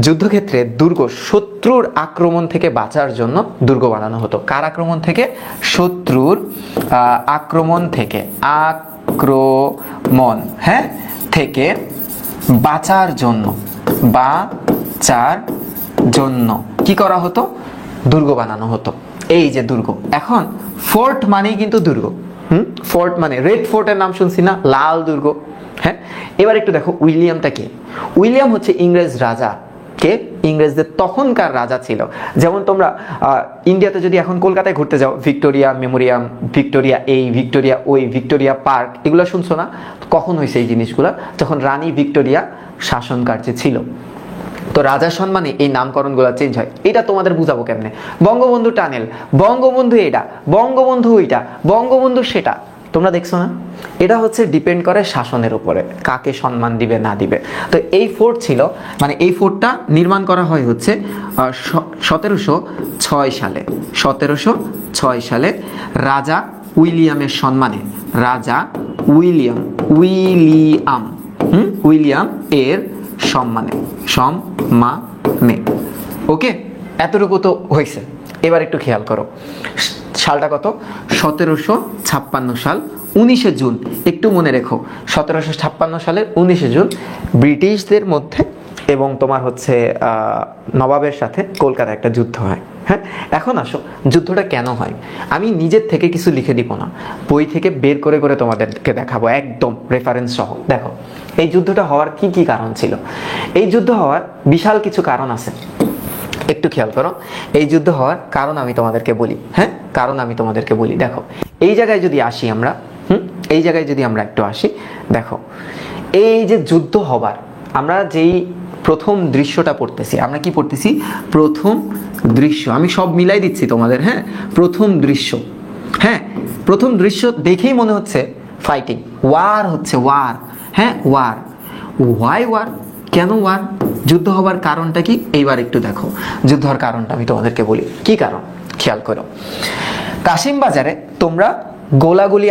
যুদ্ধক্ষেত্রে দুর্গ শত্রুর আক্রমণ থেকে বাঁচার জন্য দুর্গ বানানো হতো। কার আক্রমণ থেকে? শত্রুর আক্রমণ থেকে, আক্রমণ, হ্যাঁ, থেকে বাঁচার জন্য, বাঁচার জন্য কি করা হতো? দুর্গ বানানো হতো। এই যে দুর্গ, এখন ফোর্ট মানেই কিন্তু দুর্গ। ফোর্ট মানে রেড ফোর্টের নাম শুনছি না, লাল দুর্গ। হ্যাঁ, এবার একটু দেখো উইলিয়ামটা কে? উইলিয়াম হচ্ছে ইংরেজ রাজা। কে? ইংরেজদের তখনকার রাজা ছিল। যেমন তোমরা ইন্ডিয়াতে যদি এখন কলকাতায় ঘুরতে যাও, ভিক্টোরিয়া মেমোরিয়াম, ভিক্টোরিয়া এই, ভিক্টোরিয়া ওই, ভিক্টোরিয়া পার্ক, এগুলো শুনছো না? কখন হয়েছে এই জিনিসগুলো? যখন রানী ভিক্টোরিয়া শাসন কার্যে ছিল। তো রাজার সম্মানে এই নামকরণগুলো চেঞ্জ হয়। এটা তোমাদের বুঝাবো কেমনে? বঙ্গবন্ধু টানেল, বঙ্গবন্ধু এটা, বঙ্গবন্ধু ওইটা, বঙ্গবন্ধু সেটা, তোমরা দেখছো না? এটা হচ্ছে ডিপেন্ড করে শাসনের উপরে, কাকে সম্মান দিবে না দিবে। তো এই ফোর্ট ছিল, মানে এই ফোর্টটা নির্মাণ করা হয় হচ্ছে 1706 সালে, 1706 সালে রাজা উইলিয়ামের সম্মানে, রাজা উইলিয়াম, উইলিয়াম এর সম্মানে, সম্মানে। ওকে, এতটুকু তো হয়েছে। এবার একটু খেয়াল করো, সালটা কত? 1756 সাল, 19শে জুন। একটু মনে রেখো, 1756 সালের 19শে জুন ব্রিটিশদের মধ্যে এবং তোমার হচ্ছে নবাবের সাথে কলকাতায় একটা যুদ্ধ হয়। হ্যাঁ, এখন আসো যুদ্ধটা কেন হয়। আমি নিজের থেকে কিছু লিখে দিব না, বই থেকে বের করে করে তোমাদেরকে দেখাবো একদম রেফারেন্স সহ। দেখো এই যুদ্ধটা হওয়ার কি কি কারণ ছিল। এই যুদ্ধ হওয়ার বিশাল কিছু কারণ আছে, একটু খেয়াল করো। এই যুদ্ধ হওয়ার কারণ আমি তোমাদেরকে বলি। হ্যাঁ, কারণ আমি তোমাদেরকে বলি। দেখো এই জায়গায় যদি আসি আমরা, এই জায়গায় যদি আমরা একটু আসি, দেখো এই যে যুদ্ধ হবার, আমরা যেই প্রথম দৃশ্যটা পড়তেছি, আমরা কি পড়তেছি? প্রথম দৃশ্য। আমি সব মিলাই দিচ্ছি তোমাদের। হ্যাঁ, প্রথম দৃশ্য। হ্যাঁ, প্রথম দৃশ্য দেখেই মনে হচ্ছে ফাইটিং, ওয়ার হচ্ছে, ওয়ার। হ্যাঁ, ওয়ার। Why were? কেন ওয়ার? যুদ্ধ হবার কারণটা কি? এইবার একটু দেখো যুদ্ধ হওয়ার কারণটা আমি তোমাদেরকে বলি। কি কারণ? খেয়াল করো, কাশিম বাজারে তোমরা গোলাগুলি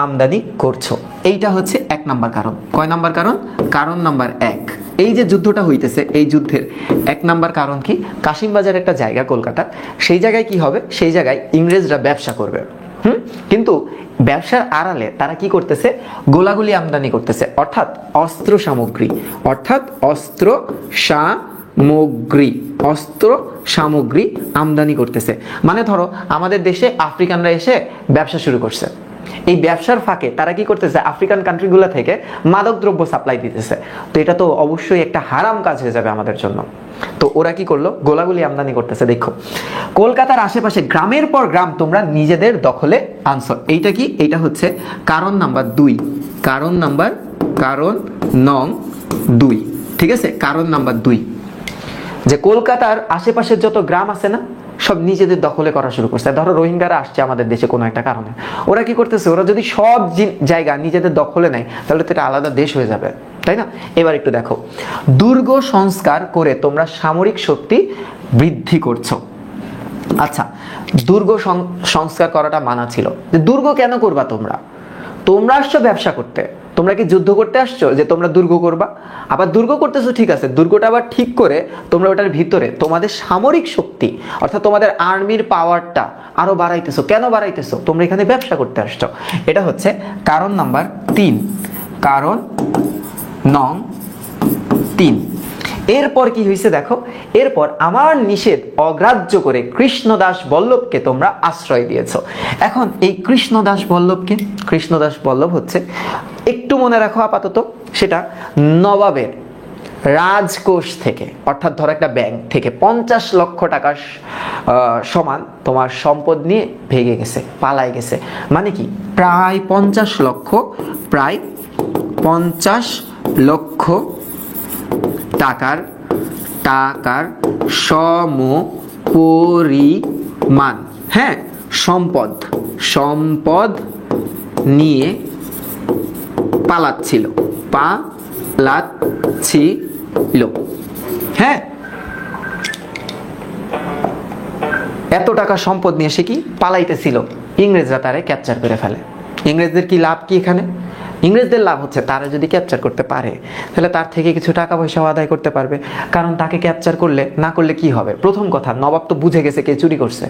আমদানি করছো, এইটা হচ্ছে 1 নাম্বার কারণ। কয় নাম্বার কারণ? কারণ নাম্বার 1। এই যে যুদ্ধটা হইতেছে, এই যুদ্ধের 1 নাম্বার কারণ কি? কাশিম বাজার একটা জায়গা কলকাতা, সেই জায়গায় কি হবে? সেই জায়গায় ইংরেজরা ব্যবসা করবে। কিন্তু ব্যবসার আড়ালে তারা কি করতেছে? গোলাগুলি আমদানি করতেছে, অর্থাৎ অস্ত্র সামগ্রী, অর্থাৎ অস্ত্র সামগ্রী আমদানি করতেছে। মানে ধরো আমাদের দেশে আফ্রিকানরা এসে ব্যবসা শুরু করছে, এই ব্যবসার ফাঁকে তারা কি করতেছে? আফ্রিকান কান্ট্রিগুলো থেকে মাদক দ্রব্য সাপ্লাই দিতেছে। তো এটা তো অবশ্যই একটা হারাম কাজ হয়ে যাবে আমাদের জন্য। তো ওরা কি করলো? গোলাগুলি আমদানি করতেছে। দেখো কলকাতার আশেপাশে গ্রামের পর গ্রাম তোমরা নিজেদের দখলে আনছো। এইটা কি? এইটা হচ্ছে কারণ নাম্বার 2। কারণ নং 2, ঠিক আছে? কারণ নাম্বার 2, যে কলকাতার আশেপাশের যত গ্রাম আছে না, সব নিজেদের দখলে করা শুরু করছে। ধরো রোহিঙ্গারা আসছে আমাদের দেশে কোনো একটা কারণে, ওরা কি করতেছে? ওরা যদি সব জায়গা নিজেদের দখলে নেয় তাহলে তো এটা আলাদা দেশ হয়ে যাবে, তাই না? এবার একটু দেখো, দুর্গ সংস্কার করে তোমরা সামরিক শক্তি বৃদ্ধি করছো। আচ্ছা, দুর্গ সংস্কার করাটা মানা ছিল। যে দুর্গ কেন করবা তোমরা? তোমরা আসছো ব্যবসা করতে, তোমরা কি যুদ্ধ করতে আসছো যে তোমরা দুর্গ করবা? আবার দুর্গ করতেছো ঠিক আছে, দুর্গটা আবার ঠিক করে তোমরা ওটার ভিতরে তোমাদের সামরিক শক্তি অর্থাৎ তোমাদের আর্মির পাওয়ারটা আরো বাড়াইতেছো। কেন বাড়াইতেছো? তোমরা এখানে ব্যবসা করতে আসছো। এটা হচ্ছে কারণ নাম্বার 3, কারণ নং 3। এরপর কি হয়েছে দেখো, এরপর আমার নিষেধ অগ্রাহ্য করে কৃষ্ণদাস বল্লভকে তোমরা আশ্রয় দিয়েছো। এখন এই কৃষ্ণদাস বল্লভকে, কৃষ্ণদাস বল্লভ হচ্ছে, একটু মনে রাখো আপাতত, সেটা নবাবের রাজকোষ থেকে, অর্থাৎ ধরো একটা ব্যাংক থেকে 50 লক্ষ টাকার সমান তোমার সম্পদ নিয়ে ভেগে গেছে, পালাই গেছে। মানে কি প্রায় 50 লক্ষ, প্রায় 50 লক্ষ টাকার সমপরিমাণ, হ্যাঁ, সম্পদ নিয়ে পালাচ্ছিল, হ্যাঁ, এত টাকা সম্পদ নিয়ে সে কি পালাইতেছিল। ইংরেজরা তারে ক্যাপচার করে ফেলে। ইংরেজদের কি লাভ কি এখানে? ইংরেজদের লাভ হচ্ছে তারা যদি ক্যাপচার করতে পারে তাহলে তার থেকে কিছু টাকা পয়সা আদায় করতে পারবে। কারণ তাকে ক্যাপচার করলে না করলে কি হবে? প্রথম কথা, নবাব তো বুঝে গেছে কে চুরি করছে,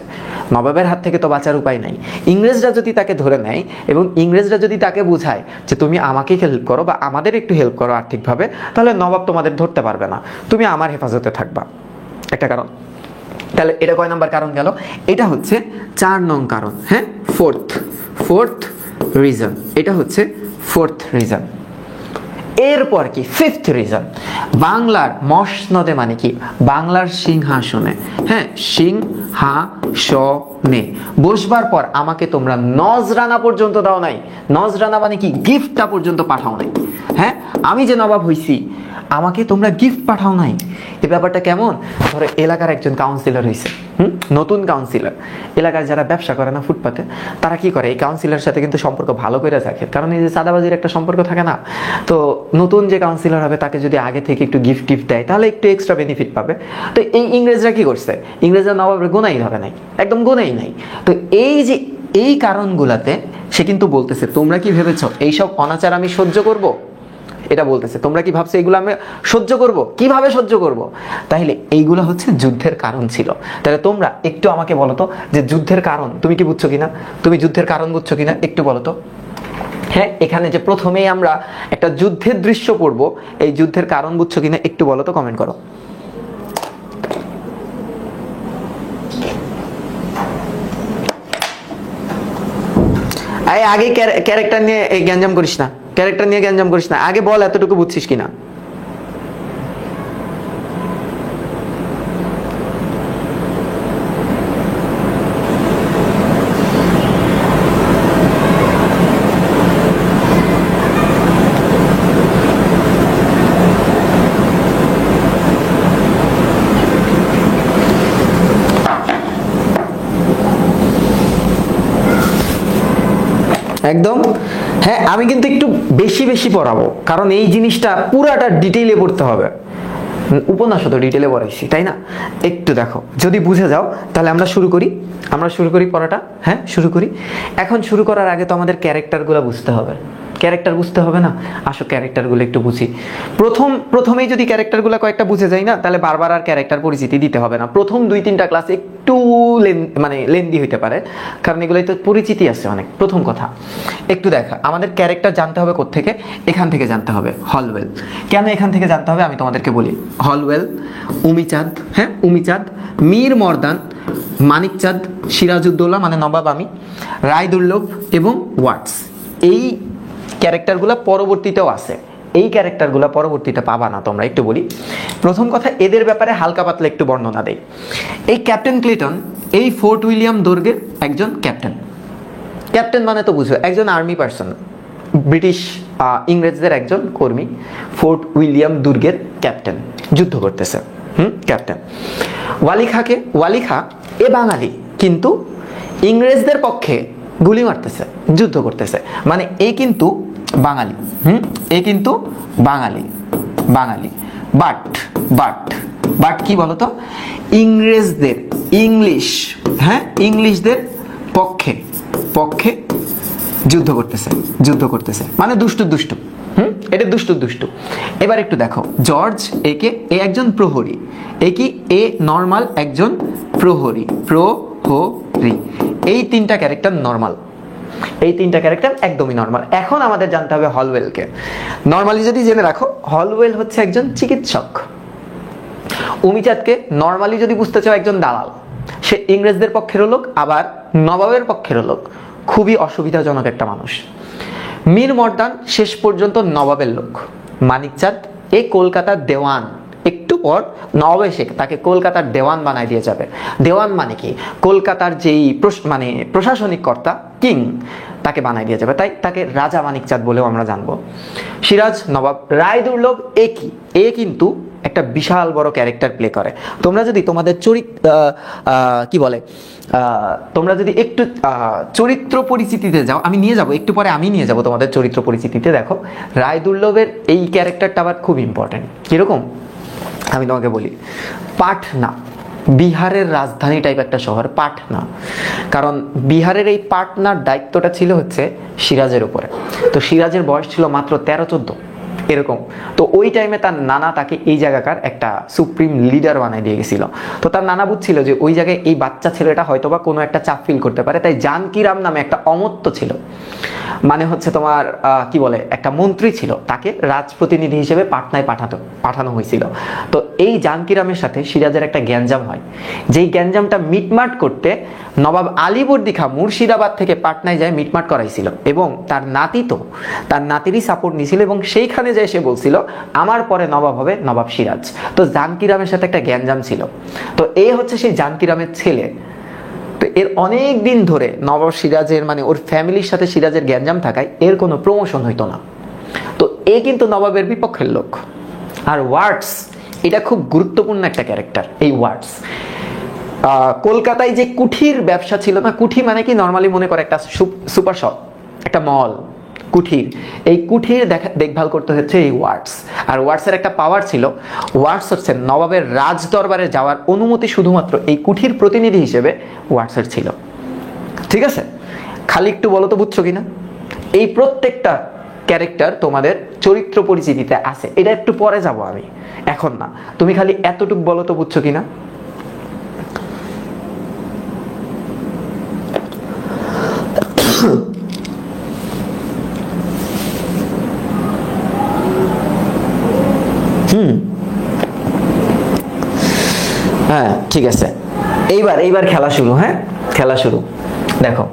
নবাবের হাত থেকে তো বাঁচার উপায় নাই। ইংরেজরা যদি তাকে ধরে নেয় এবং ইংরেজরা যদি তাকে বুঝায় যে তুমি আমাকে হেল্প করো বা আমাদের একটু হেল্প করো আর্থিকভাবে, তাহলে নবাব তোমাদের ধরতে পারবে না, তুমি আমার হেফাজতে থাকবা। একটা কারণ। তাহলে এটা কয় নাম্বার কারণ গেল? এটা হচ্ছে 4 নং কারণ, হ্যাঁ, ফোর্থ রিজন। এটা হচ্ছে 4th রিজন। এরপর কি 5th রিজন? বাংলার মসনদে মানে কি? বাংলার সিংহাসনে, হ্যাঁ, সিংহাসনে বসবার পর আমাকে তোমরা নজরানা পর্যন্ত দাও নাই। নজরানা মানে কি? গিফটটা পর্যন্ত পাঠাও নাই। হ্যাঁ, আমি যে নবাব হইছি আমাকে তোমরা গিফট পাঠাও নাই। এই ব্যাপারটা কেমন? ধরো এলাকার একজন কাউন্সিলর হয়েছে, নতুন কাউন্সিলর, এলাকার যারা ব্যবসা করে না ফুটপাতে, তারা কি করে? এই কাউন্সিলরের সাথে কিন্তু সম্পর্ক ভালো করে রাখে, কারণ এই যে চাঁদাবাজির একটা সম্পর্ক থাকে না। তো নতুন যে কাউন্সিলর হবে তাকে যদি আগে থেকে একটু গিফট দেয় তাহলে একটু এক্সট্রা বেনিফিট পাবে। তো এই ইংরেজরা কি করছে? ইংরেজরা নবাবের গোনাই ধরে নাই, একদম গোনাই নাই। তো এই যে এই কারণগুলাতে সে কিন্তু বলতেছে তোমরা কি ভেবেছো এইসব অনাচার আমি সহ্য করব? এটা বলতেছে তোমরা কি ভাবছো এগুলো আমি সহ্য করব? কিভাবে সহ্য করব? তাহলে এইগুলো হচ্ছে যুদ্ধের কারণ ছিল। তাহলে তোমরা একটু আমাকে বলো তো যে যুদ্ধের কারণ তুমি কি বুঝছো কিনা? তুমি যুদ্ধের কারণ বুঝছো কিনা একটু বলো তো। হ্যাঁ, এখানে যে প্রথমেই আমরা একটা যুদ্ধের দৃশ্য পড়বো, এই যুদ্ধের কারণ বুঝছো কিনা একটু বলো তো, কমেন্ট করো। আগে ক্যারেক্টার নিয়ে গ্যাঞ্জাম করিস না, ক্যারেক্টার নিয়ে গ্যাঞ্জাম করিস না, আগে বল এতটুকু বুঝছিস কিনা। একদম, হ্যাঁ, আমি কিন্তু একটু বেশি বেশি পড়াবো, কারণ এই জিনিসটা পুরাটা ডিটেইলে পড়তে হবে। উপন্যাস তো ডিটেইলে পড়াইছি, তাই না? একটু দেখো, যদি বুঝে যাও তাহলে আমরা শুরু করি পড়াটা। হ্যাঁ, শুরু করি। এখন শুরু করার আগে তো আমাদের ক্যারেক্টারগুলো বুঝতে হবে। ক্যারেক্টার বুঝতে হবে না? আসো ক্যারেক্টারগুলো একটু বুঝি। প্রথমেই যদি ক্যারেক্টারগুলো কয়েকটা বুঝে যাই না, তাহলে বারবার আর ক্যারেক্টার পরিচিতি দিতে হবে না। প্রথম 2-3টা ক্লাস একটু লেন্দি হইতে পারে, কারণ এগুলোই তো পরিচিতি আছে অনেক। প্রথম কথা একটু দেখা, আমাদের ক্যারেক্টার জানতে হবে কোত্থেকে? এখান থেকে জানতে হবে, হলওয়েল। কেন এখান থেকে জানতে হবে আমি তোমাদেরকে বলি। হলওয়েল, উমিচাঁদ, হ্যাঁ, উমিচাঁদ, মীর মর্দান, মানিকচাঁদ, সিরাজউদ্দৌলা মানে নবাব আমি, রায়দুর্লভ এবং ওয়াটস। এই ক্যারেক্টারগুলো পরবর্তীতেও আছে, এই ক্যারেক্টারগুলো পরবর্তীতে পাবা না তোমরা। একটু বলি, প্রথম কথা এদের ব্যাপারে হালকা পাতলা একটু বর্ণনা দেই। এই ক্যাপ্টেন ক্লিটন এই ফোর্ট উইলিয়াম দুর্গের একজন ক্যাপ্টেন। ক্যাপ্টেন মানে তো বুঝো একজন আর্মি পার্সন, ব্রিটিশ ইংরেজদের একজন কর্মী, ফোর্ট উইলিয়াম দুর্গের ক্যাপ্টেন, যুদ্ধ করতেছে। ক্যাপ্টেন ওয়ালি খা এ বাঙালি, কিন্তু ইংরেজদের পক্ষে গুলি মারতেছে, যুদ্ধ করতেছে, মানে এই কিন্তু বাঙালি। এই কিন্তু বাঙালি। বাট বাট কি বলতো, ইংরেজদের, ইংলিশদের পক্ষে পক্ষে যুদ্ধ করতেছে মানে দুষ্টু। এটা দুষ্টু। এবার একটু দেখো, জর্জ এ একজন প্রহরী, এ নর্মাল একজন প্রহরী, এই তিনটা ক্যারেক্টার নর্মাল, এই তিনটা ক্যারেক্টার একদমই নর্মাল। এখন আমাদের জানতে হবে হলওয়েলকে। নর্মালি যদি জেনে রাখো, হলওয়েল হচ্ছে একজন চিকিৎসক। উমিচাঁদকে নর্মালি যদি বুঝতে চাও, একজন দালাল। সে ইংরেজদের পক্ষেরও লোক, আবার নবাবের পক্ষেরও লোক। খুবই অসুবিধাজনক একটা মানুষ। মীর মর্দান শেষ পর্যন্ত নবাবের লোক। মানিকচাঁদ এ কলকাতার দেওয়ান, একটু পর নবাব এসে তাকে কলকাতার দেওয়ান বানাই দিয়ে যাবে। দেওয়ান মানে কি, কলকাতার যেই মানে প্রশাসনিক কর্তা, কিং, তাকে বানাই দিয়ে যাবে, তাই তাকে রাজা মানিকচাঁদ বলেও আমরা জানবো। সিরাজ নবাব রায়দুর্লভ এ কিন্তু একটা বিশাল বড় ক্যারেক্টার প্লে করে। তোমরা যদি তোমাদের তোমরা যদি একটু চরিত্র পরিচিতিতে যাও, আমি নিয়ে যাব একটু পরে, আমি নিয়ে যাব তোমাদের চরিত্র পরিচিতিতে। দেখো, রায়দুর্লভের এই ক্যারেক্টারটা আবার খুব ইম্পর্টেন্ট। কিরকম আমি তোমাকে বলি, পাটনা বিহারের রাজধানী টাইপ একটা শহর পাটনা। কারণ বিহারের এই পাটনার দায়িত্বটা ছিল হচ্ছে সিরাজের উপরে। তো সিরাজের বয়স ছিল মাত্র 13-14 এরকম। তো ওই টাইমে তার নানা তাকে এই জায়গাকার একটা সুপ্রিম লিডার বানাই দিয়ে গেছিল। তো তার নানা বুঝছিল যে ওই জায়গায় এই বাচ্চা ছেলেটা হয়তোবা কোনো একটা চাপ ফিল করতে পারে, তাই জানকিরাম নামে একটা অমর্ত্য ছিল, মানে হচ্ছে তোমার একটা মন্ত্রী ছিল, তাকে রাজপ্রতিনিধি হিসেবে পাটনায় পাঠানো হয়েছিল। তো এই জানকিরামের সাথে সিরাজের একটা গ্যাঞ্জাম হয়, যেই গ্যাঞ্জামটা মিটমাট করতে নবাব আলীবর্দী খাঁ মুর্শিদাবাদ থেকে পাটনায় যায় মিটমাট করাইছিল, এবং তার নাতিরই সাপোর্ট নিয়েছিল, এবং সেইখানে যায় সে বলছিল আমার পরে নবাব হবে নবাব সিরাজ। তো জানকিরামের সাথে একটা গ্যাঞ্জাম ছিল। তো এ হচ্ছে সেই জানকিরামের ছেলে। তো এর অনেক দিন ধরে নবাব সিরাজের মানে ওর ফ্যামিলির সাথে সিরাজের গ্যাঞ্জাম থাকায় এর কোনো প্রমোশন হইতো না। তো এ কিন্তু নবাবের বিপক্ষের লোক। আর ওয়াটস, এটা খুব গুরুত্বপূর্ণ একটা ক্যারেক্টার। এই ওয়াটস কলকাতায় যে কুঠির ব্যবসা ছিল না, কুঠি মানে কি নর্মালি মনে করে একটা সুপার শপ, একটা মল, কুঠির। এই কুঠির দেখভাল করতে হচ্ছে এই ওয়াটস। আর ওয়াটসের একটা পাওয়ার ছিল, ওয়াটস হচ্ছে নবাবের রাজ দরবারে যাওয়ার অনুমতি শুধুমাত্র এই কুঠির প্রতিনিধি হিসেবে ওয়াটসের ছিল। ঠিক আছে, খালি একটু বলো তো বুঝছো কিনা? এই প্রত্যেকটা ক্যারেক্টার তোমাদের চরিত্র পরিচিতিতে আছে, এটা একটু পরে যাব আমি, এখন না। তুমি খালি এতটুকু বলো তো বুঝছো কিনা। হ্যাঁ ঠিক আছে, এইবার খেলা শুরু। হ্যাঁ, খেলা শুরু। দেখো,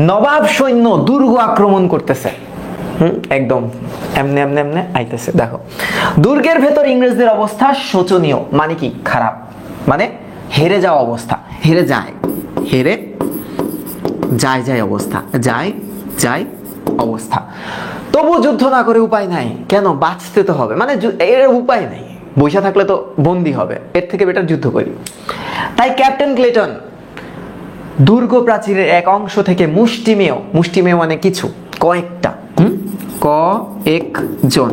নবাব সৈন্য দুর্গ আক্রমণ করতেছে। একদম এমনে এমনে এমনে আইতেছে। দেখো, দুর্গের ভেতর ইংরেজদের অবস্থা শোচনীয়, মানে কি খারাপ, মানে হেরে যাওয়া অবস্থা, হেরে যায় অবস্থা। তবু যুদ্ধ না করে উপায় নাই, কেন, বাঁচতে তো হবে, মানে এর উপায় নাই, বসে থাকলে তো বন্দি হবে, এর থেকে বেটার যুদ্ধ করি। তাই ক্যাপ্টেন ক্লেটন দুর্গ প্রাচীরের এক অংশ থেকে মুষ্টিমেয় মানে কিছু, কয়েকজন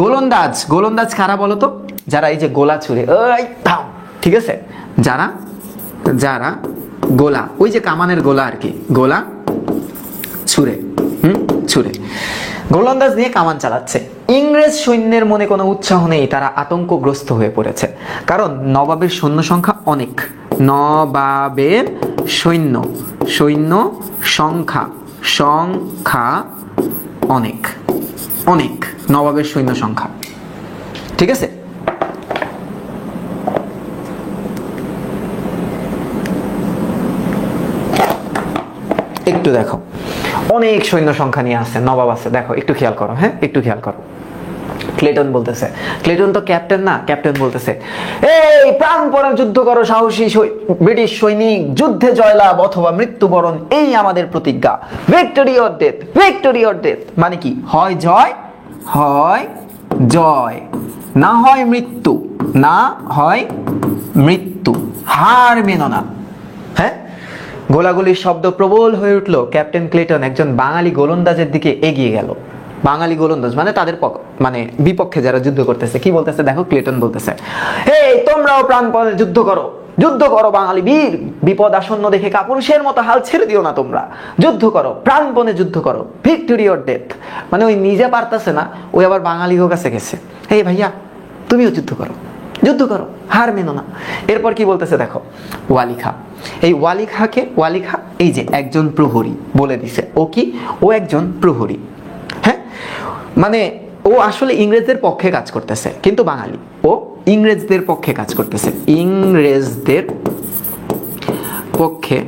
গোলন্দাজ কারা বলো তো? যারা এই যে গোলা ছুড়ে, ঠিক আছে, যারা গোলা, ওই যে কামানের গোলা আর কি, গোলা ছুড়ে গোলন্দাজ নিয়ে কামান চালাচ্ছে। ইংরেজ সৈন্যের মনে কোনো উৎসাহ নেই, তারা আতঙ্কগ্রস্ত হয়ে পড়েছে। কারণ নবাবের সৈন্য সংখ্যা অনেক, নবাবের সৈন্য সংখ্যা অনেক নবাবের সৈন্য সংখ্যা। ঠিক আছে, একটু দেখো, অনেক সৈন্য সংখ্যা নিয়ে আসছে, নবাব আছে। দেখো একটু খেয়াল করো, হ্যাঁ একটু খেয়াল করো। ক্লেটন বলতেছে, ক্লেটন তো ক্যাপ্টেন না, ক্যাপ্টেন বলতেছে, এই প্রাণপণে যুদ্ধ করো সাহসী ব্রিটিশ সৈনিক, যুদ্ধে জয়লাভ অথবা মৃত্যুবরণ, এই আমাদের প্রতিজ্ঞা। ভিক্টরি অর ডেথ, মানে কি, হয় জয়, না হয় মৃত্যু, হার মেনো না। হ্যাঁ, গোলাগুলির শব্দ প্রবল হয়ে উঠলো। ক্যাপ্টেন ক্লেটন একজন বাঙালি গোলন্দাজের দিকে এগিয়ে গেল। বাঙালি গোলন্দাজ মানে তাদের বিপক্ষে যারা যুদ্ধ করতেছে। কি বলতেছে দেখো, ক্লেটন বলতেছে, তোমরাও প্রাণপণে যুদ্ধ করো, যুদ্ধ করো বাঙালি বীর, বিপদ আসন্ন দেখে কাপুরুষের মতো হাল ছেড়ে দিও না তোমরা, যুদ্ধ করো, প্রাণপণে যুদ্ধ করো, ভিক্টোরি অর ডেথ। মানে ওই নিজে পারতেছে না, ওই আবার বাঙালিও কাছে গেছে, এই ভাইয়া তুমিও যুদ্ধ করো, যুদ্ধ করো, হার মেনো না। এরপর কি বলতেছে দেখো, ওয়ালি খাঁ। এই ওয়ালি খাঁকে, ওয়ালি খাঁ এই যে একজন প্রহরী বলে দিছে, ও কি, ও একজন প্রহরী। হ্যাঁ, মানে ও আসলে ইংরেজদের পক্ষে কাজ করতেছে, কিন্তু বাঙালি, ও ইংরেজদের পক্ষে কাজ করতেছে, ইংরেজদের পক্ষে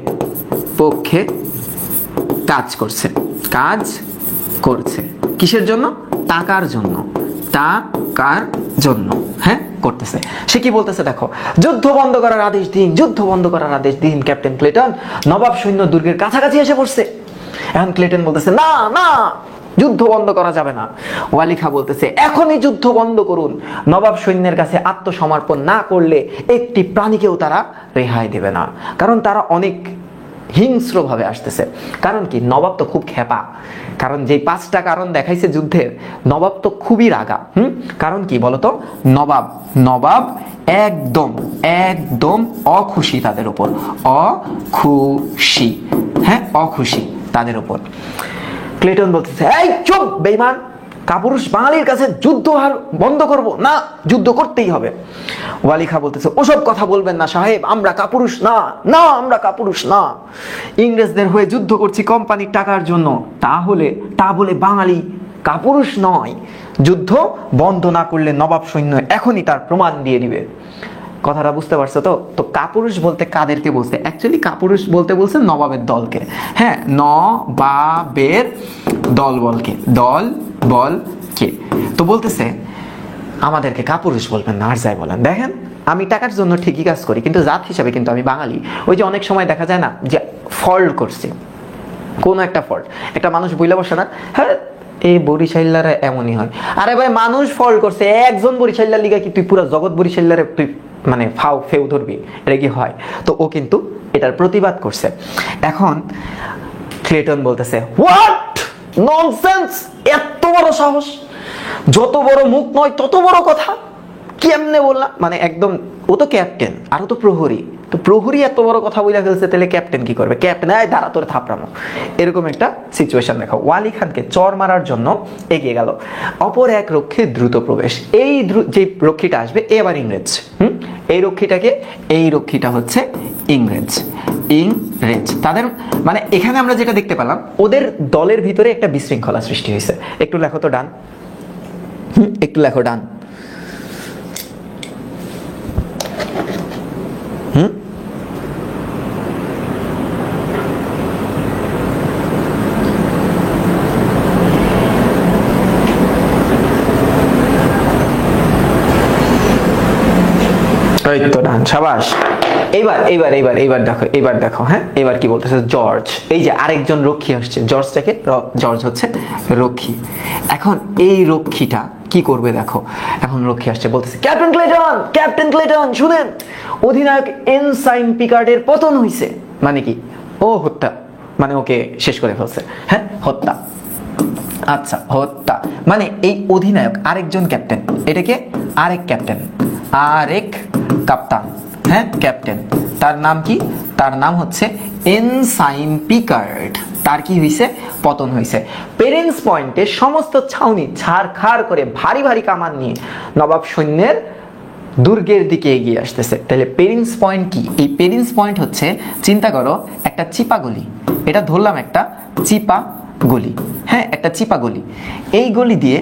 পক্ষে কাজ করছে, কাজ করছে কিসের জন্য, টাকার জন্য, টাকার জন্য, হ্যাঁ করতেছে। সে কি বলতেছে দেখো, যুদ্ধ বন্ধ করার আদেশ দিন, যুদ্ধ বন্ধ করার আদেশ দিন ক্যাপ্টেন ক্লেটন, নবাব সৈন্য দুর্গের কাছাকাছি এসে পড়ছে। এখন ক্লেটন বলতেছে না না, যুদ্ধ বন্ধ করা যাবে না। ওয়ালি খাঁ বলতেছে এখনই যুদ্ধ বন্ধ করুন, নবাব সৈন্যের কাছে আত্মসমর্পণ না করলে একটি প্রাণীকেও তারা রেহাই দেবে না, কারণ তারা অনেক হিংস্র ভাবে আসতেছে। কারণ কি, নবাব তো খুব খেপা, কারণ যে 5টা কারণ দেখাইছে যুদ্ধের, নবাব তো খুবই রাগা। কারণ কি বলতো, নবাব নবাব একদম একদম অখুশি তাদের উপর, অখুশি, হ্যাঁ অখুশি তাদের উপর। ক্লেটন বলতেছে এই চুপ বেঈমান, কাপুরুষ বাঙালির কাছে যুদ্ধ আর বন্ধ করব না, যুদ্ধ করতেই হবে। ওয়ালি খাঁ বলতেছে ওসব কথা বলবেন না সাহেব, আমরা কাপুরুষ না, না আমরা কাপুরুষ না, ইংরেজদের হয়ে যুদ্ধ করছি কোম্পানির টাকার জন্য, তাহলে তা বলে বাঙালি কাপুরুষ নয়, যুদ্ধ বন্ধ না করলে নবাব সৈন্য এখনই তার প্রমাণ দিয়ে দিবে। কথাটা বুঝতে পারছো তো? তো কাপুরুষ বলতে কাদেরকে বলছে, অ্যাকচুয়ালি কাপুরুষ বলতে বলছে নবাবের দলকে, হ্যাঁ নবাবের দল বলকে, দল বলকে। তো বলতেছে আমাদেরকে কাপুরুষ বলবেন না, আর যাই বলেন। দেখেন আমি টাকার জন্য ঠিকই কাজ করি, কিন্তু জাত হিসাবে কিন্তু আমি বাঙালি। ওই যে অনেক সময় দেখা যায় না যে ফল্ট করছে, কোন একটা ফল্ট, একটা মানুষ বইলে বসে না, হ্যাঁ এই বরিশাইলারা এমনই হয়। আরে ভাই মানুষ ফল্ট করছে, একজন বরিশাইলার লিগা কি তুই পুরো জগৎ বরিশাইলারে তুই মানে ফেউ ধরবি? এটা কি হয়? তো ও কিন্তু এটার প্রতিবাদ করছে। এখন ক্লেটন বলতেছে হোয়াট ননসেন্স, এত বড় সাহস, যত বড় মুখ নয় তত বড় কথা, কেমনে বললাম, মানে একদম, ও তো ক্যাপ্টেন আর ও তো প্রহরী, তো প্রহরী এত বড় কথা বলে ফেলছে, তাহলে ক্যাপ্টেন কি করবে? ক্যাপ্টেন এই দাঁড়া তোর থাপড়ানো, এরকম একটা সিচুয়েশন দেখো। ওয়ালি খানকে চর মারার জন্য এগিয়ে গেল, অপর এক রক্ষে দ্রুত প্রবেশ। এই যে রক্ষীটা আসবে এবার ইংরেজ, এই রক্ষীটাকে, এই রক্ষীটা হচ্ছে ইংরেজ, ইংরেজ তাদের, মানে এখানে আমরা যেটা দেখতে পেলাম ওদের দলের ভিতরে একটা বিশৃঙ্খলা সৃষ্টি হয়েছে। একটু লেখো তো ডান, একটু লেখো ডান। সাবাস। এইবার দেখো, হ্যাঁ এবার কি বলতেছে জর্জ, এই যে আরেকজন রক্ষী আসছে, জর্জ হচ্ছে রক্ষী। এখন এই রক্ষীটা কি করবে দেখো, এখন রক্ষী আসছে বলতেছে ক্যাপ্টেন ক্লেটন শুনেন, অধিনায়ক এনসাইন পিকার্ডের পতন হইছে। মানে কি? ও হত্যা, মানে ওকে শেষ করে ফেলছে, হ্যাঁ হত্যা। আচ্ছা হত্যা মানে এই অধিনায়ক আরেকজন ক্যাপ্টেন, এটাকে আরেক ক্যাপ্টেন, আরেক কাপ্তান, হ্যাঁ ক্যাপ্টেন, তার নাম কি? তার নাম হচ্ছে এনসাইন পিকার্ড। তার কি হইছে? পতন হইছে। পেরেন্স পয়েন্টে সমস্ত ছাউনি ছাড়খাড় করে ভারী ভারী কামান নিয়ে নবাব সৈন্যের দুর্গের দিকে এগিয়ে আসতেছে। তাহলে পেরেন্স পয়েন্ট কি? এই পেরেন্স পয়েন্ট হচ্ছে, চিন্তা করো একটা চিপা গলি, এটা ধরলাম একটা চিপা গলি, হ্যাঁ একটা চিপা গলি। এই গলি দিয়ে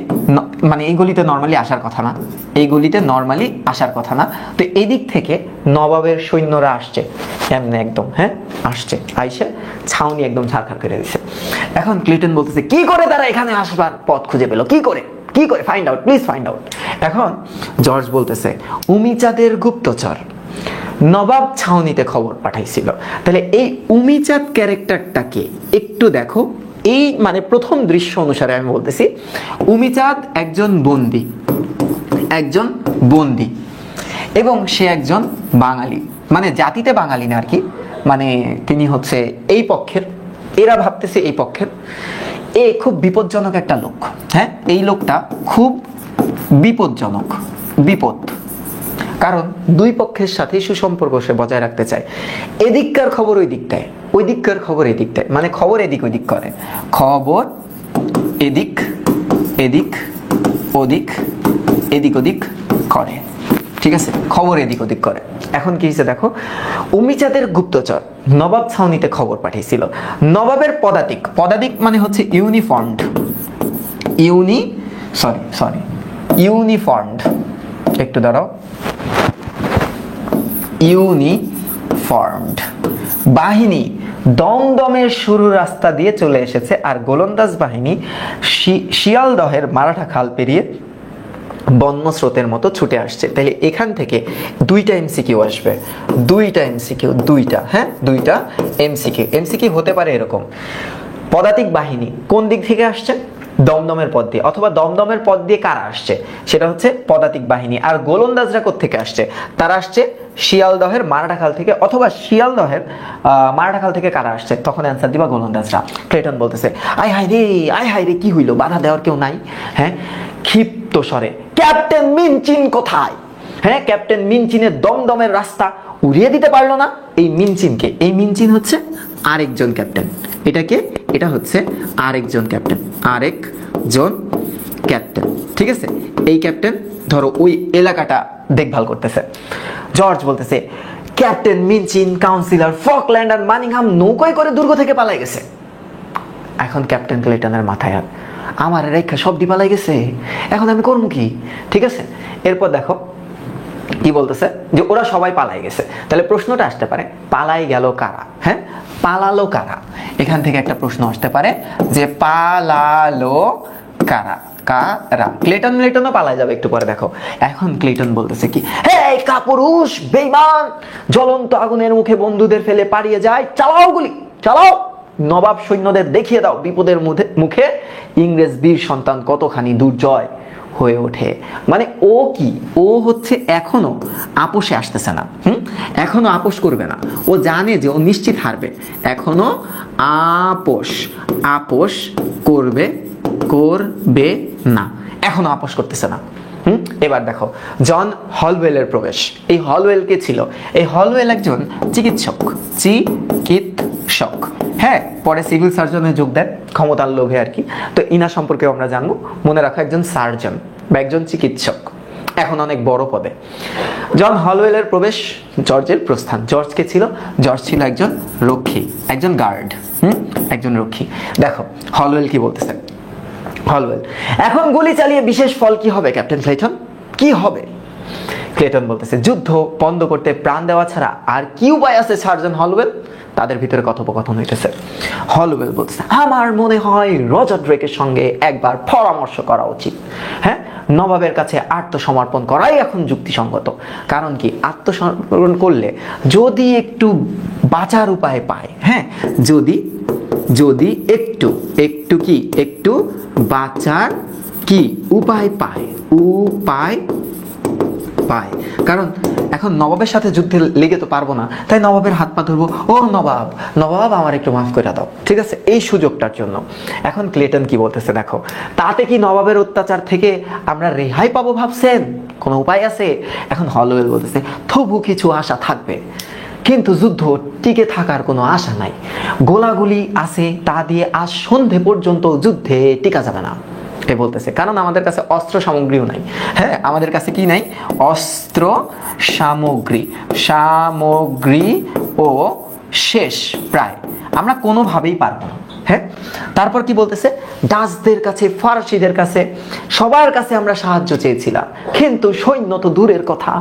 মানে এই গলিতে নরমালি আসার কথা না, এই গলিতে নরমালি আসার কথা না। তো এই দিক থেকে নবাবের সৈন্যরা আসছে এমনি একদম, হ্যাঁ আসছে, আইসে ছাউনি একদম ছাড়খাড় করে দিছে। এখন ক্লিটন বলতেছে কি করে তারা এখানে আসবার পথ খুঁজে পেল, কি করে find out, please find out. এখন জর্জ বলতেছে উমিচাঁদের গুপ্তচর নবাব ছাউনিতে খবর পাঠাইছিল। তাহলে এই উমিচাঁদ ক্যারেক্টারটাকে একটু দেখো, এই মানে প্রথম দৃশ্য অনুসারে আমি বলতেছি, উমিচাঁদ একজন বন্দী এবং সে একজন বাঙালি, মানে জাতিতে বাঙালি না আর কি, মানে তিনি হচ্ছে এই পক্ষের, এরা ভাবতেছে এই পক্ষের। এ খুব বিপজ্জনক একটা লোক, হ্যাঁ এই লোকটা খুব বিপজ্জনক, বিপদ। কারণ দুই পক্ষের সাথে সুসম্পর্ক সে বজায় রাখতে চায়। এদিককার খবর ওই দিকটায়, ওই দিককার খবর এদিকটায়, মানে খবর এদিক ওদিক করে, খবর এদিক এদিক ওদিক এদিক ওদিক করে, ঠিক আছে, খবর এদিক ওদিক করে। এখন কি হয়েছে দেখো, উমিচাঁদের গুপ্তচর নবাব ছাউনিতে খবর পাঠিয়েছিল। নবাবের পদাতিক, পদাতিক মানে হচ্ছে ইউনিফর্মড, ইউনিফর্মড, একটু দাঁড়াও, ইউনিফর্মড বাহিনী দমদমের শুরু রাস্তা দিয়ে চলে এসেছে, আর গোলন্দাজ বাহিনী শিয়ালদহের মারাঠা খাল পেরিয়ে বন্য স্রোতের মতো ছুটে আসছে। তাহলে এখান থেকে দুইটা এমসিকিউ আসবে, দুইটা এমসিকিউ, দুইটা, হ্যাঁ দুইটা এমসিকিউ। এমসিকিউ হতে পারে এরকম, পদাতিক বাহিনী কোন দিক থেকে আসছে? দমদমের পথ দিয়ে, অথবা দমদমের পথ দিয়ে কারা আসছে? সেটা হচ্ছে পদাতিক বাহিনী। আর গোলন্দাজরা কোত্থেকে আসছে? তারা আসছে শিয়ালদহের মারাঠাখাল থেকে, অথবা শিয়ালদহের মারাঠাখাল থেকে কারা আসছে? তখন অ্যান্সার দিবা গোলন্দাজরা। ক্লেটন বলতেছে আয় হায় রে কি হইলো, বাধা দেওয়ার কেউ নাই। হ্যাঁ, ক্ষিপ্ত স্বরে ক্যাপ্টেন মিনচিন কোথায়? হ্যাঁ, ক্যাপ্টেন মিনচিনের দমদমের রাস্তা উড়িয়ে দিতে পারলো না। এই মিনচিনকে, এই মিনচিন হচ্ছে আরেকজন ক্যাপ্টেন, এটাকে, এটা হচ্ছে আরেকজন ক্যাপ্টেন, আরেকজন ক্যাপ্টেন, ঠিক আছে। এই ক্যাপ্টেন ধরো ওই এলাকাটা দেখভাল করতেছে। জর্জ বলতেছে ক্যাপ্টেন মিনচিন, কাউন্সিলর ফকল্যান্ড আর মানিংহাম নৌকায় করে দুর্গ থেকে পালাই গেছে। এখন ক্যাপ্টেন ক্লেটনের মাথায় হাত, আমার রেখা সব দি পালাই গেছে, এখন আমি করবো কি? ঠিক আছে, এরপর দেখো কি বলতেছে যে ওরা সবাই পালাই গেছে। তাহলে প্রশ্নটা আসতে পারে পালাই গেল কারা? হ্যাঁ, পালালো কারা? এখান থেকে একটা প্রশ্ন আসতে পারে যে পালালো কারা, কারা? ক্লেটনও পালাই যাবে একটু পরে, দেখো। এখন ক্লেটন বলতেছে কি, হে কাপুরুষ বেঈমান, জ্বলন্ত আগুনের মুখে বন্ধুদের ফেলে পালিয়ে যায়, চালাও গুলি, চালাও, নবাব সৈন্যদের দেখিয়ে দাও বিপদের মুখে ইংরেজ বীর সন্তান কতখানি দুর্জয় হয়ে ওঠে। মানে ও কি, ও হচ্ছে এখনো আপোষে আসতেছে না, এখনো আপোষ করবে না। ও জানে যে ও নিশ্চিত হারবে, এখনো আপোষ করবে না, এখনো আপোষ করতেছে না। এবার দেখো জন হলওয়েলের প্রবেশ। এই হলওয়েল কে ছিল? এই হলওয়েল একজন চিকিৎসক, হ্যাঁ, পরে সিভিল সার্জনে যোগ দেন ক্ষমতার লোভে আর কি। তো ইনা সম্পর্কে আমরা জানবো। মনে রাখো একজন সার্জন বা একজন চিকিৎসক, এখন অনেক বড় পদে। জন হলওয়েলের প্রবেশ, জর্জের প্রস্থান। জর্জ কে ছিল? জর্জ ছিল একজন রক্ষী, একজন গার্ড, একজন রক্ষী। দেখো হলওয়েল কি বলতেছে। হলওয়েল, এখন গুলি চালিয়ে বিশেষ ফল কি হবে ক্যাপ্টেন ক্লেটন? কি হবে? ক্লেটন বলতেছে যুদ্ধ বন্ধ করতে প্রাণ দেওয়া ছাড়া আর কি উপায় আছে সার্জন হলওয়েল? তাদের ভিতরে কথোপকথন হইতেছে। হলওয়েল বলতেছে আমার মনে হয় রজার ড্রেকের সঙ্গে একবার পরামর্শ করা উচিত। হ্যাঁ, নবাবের কাছে আত্মসমর্পণ করাই এখন যুক্তিসঙ্গত। কারণ কি, আত্মসমর্পণ করলে যদি একটু বাঁচার উপায় পায়, হ্যাঁ, যদি একটু বাঁচার কি উপায় পায়, কারণ এখন নবাবের সাথে যুদ্ধে লেগে তো পারবো না, তাই নবাবের হাত পা ধরবো, ও নবাব আমার একটু মাফ করে দাও, ঠিক আছে, এই সুযোগটার জন্য। এখন ক্লেটন কি বলতেছে দেখো, তাতে কি নবাবের অত্যাচার থেকে আমরা রেহাই পাবো ভাবছেন? কোনো উপায় আছে? এখন হলওয়েল বলতেছে তবু কিছু আশা থাকবে, কিন্তু যুদ্ধ টিকে থাকার কোনো আশা নাই। গোলাগুলি আছে, তা দিয়ে আজ সন্ধে পর্যন্ত যুদ্ধে টিকা যাবে না এ বলতেছে। কারণ আমাদের কাছে অস্ত্র সামগ্রীও নাই। হ্যাঁ, আমাদের কাছে কি নাই? অস্ত্র সামগ্রী ও শেষ প্রায়, আমরা কোনোভাবেই পারবো না। হ্যাঁ, তারপর কি বলতেছে, ডাচদের কাছে, ফরাসিদের কাছে, সবার কাছে আমরা সাহায্য চেয়েছিলাম, কিন্তু সৈন্য তো দূরের কথা,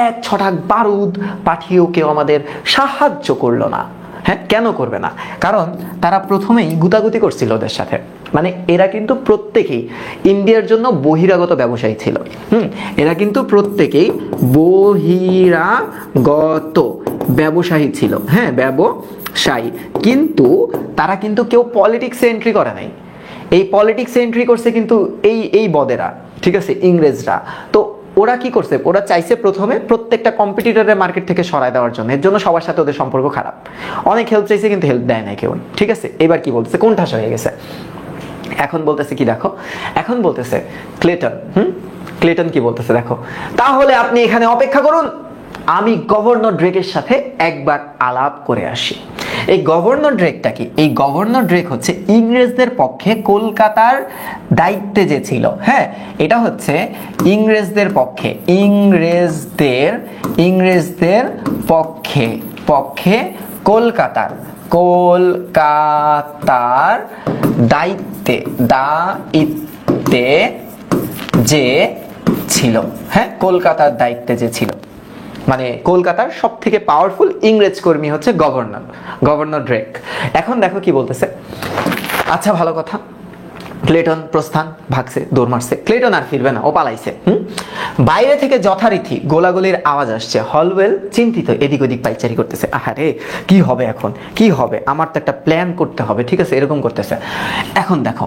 এক ছটাক বারুদ পাঠিয়েও কেউ আমাদের সাহায্য করলো না। হ্যাঁ, কেন করবে না? কারণ তারা প্রথমেই গুতাগুতি করছিল ওদের সাথে। মানে এরা কিন্তু প্রত্যেকেই ইন্ডিয়ার জন্য বহিরাগত ব্যবসায়ী ছিল। এরা কিন্তু প্রত্যেকেই বহিরাগত ব্যবসায়ী ছিল। হ্যাঁ, ব্যবসায়ী, কিন্তু তারা কিন্তু কেউ পলিটিক্সে এন্ট্রি করে নাই। এই পলিটিক্সে এন্ট্রি করছে কিন্তু এই বদেরা, ঠিক আছে, ইংরেজরা। তো ওরা কি করছে, ওরা চাইছে প্রথমে প্রত্যেকটা কম্পিটিটরের মার্কেট থেকে সরায় দেওয়ার জন্য। এর জন্য সবার সাথে ওদের সম্পর্ক খারাপ। অনেক হেল্প চাইছে কিন্তু হেল্প দেয় না কেউ, ঠিক আছে। এবার কি বলতেছে, কোণঠাসা হয়ে গেছে। এখন বলতেছে কি দেখো, এখন বলতেছে ক্লেটন, ক্লেটন কি বলতেছে দেখো, তাহলে আপনি এখানে অপেক্ষা করুন, আমি গভর্নর ড্রেকের সাথে একবার আলাপ করে আসি। এই গভর্নর ড্রেকটা কি? এই গভর্নর ড্রেক হচ্ছে ইংরেজদের পক্ষে কলকাতার দায়িত্বে যে ছিল। হ্যাঁ, এটা হচ্ছে ইংরেজদের পক্ষে, ইংরেজদের পক্ষে কলকাতার দায়িত্বে যে ছিল। হ্যাঁ, কলকাতার দায়িত্বে যে ছিল, মানে কলকাতার সব থেকে পাওয়ারফুল ইংরেজ কর্মী হচ্ছে গভর্নর ড্রেক। এখন দেখো কি বলতেছে, আচ্ছা ভালো কথা, ক্লেটন প্রস্থান, ভাগছে, দৌড় মারছে। ক্লেটন আর ফিরবে না, ও পালাইছে। বাইরে থেকে যথারীতি গোলাগুলির আওয়াজ আসছে। হলওয়েল চিন্তিত, এদিক ওদিক পাইচারি করতেছে। আহারে কি হবে এখন, কি হবে, আমার তো একটা প্ল্যান করতে হবে, ঠিক আছে, এরকম করতেছে। এখন দেখো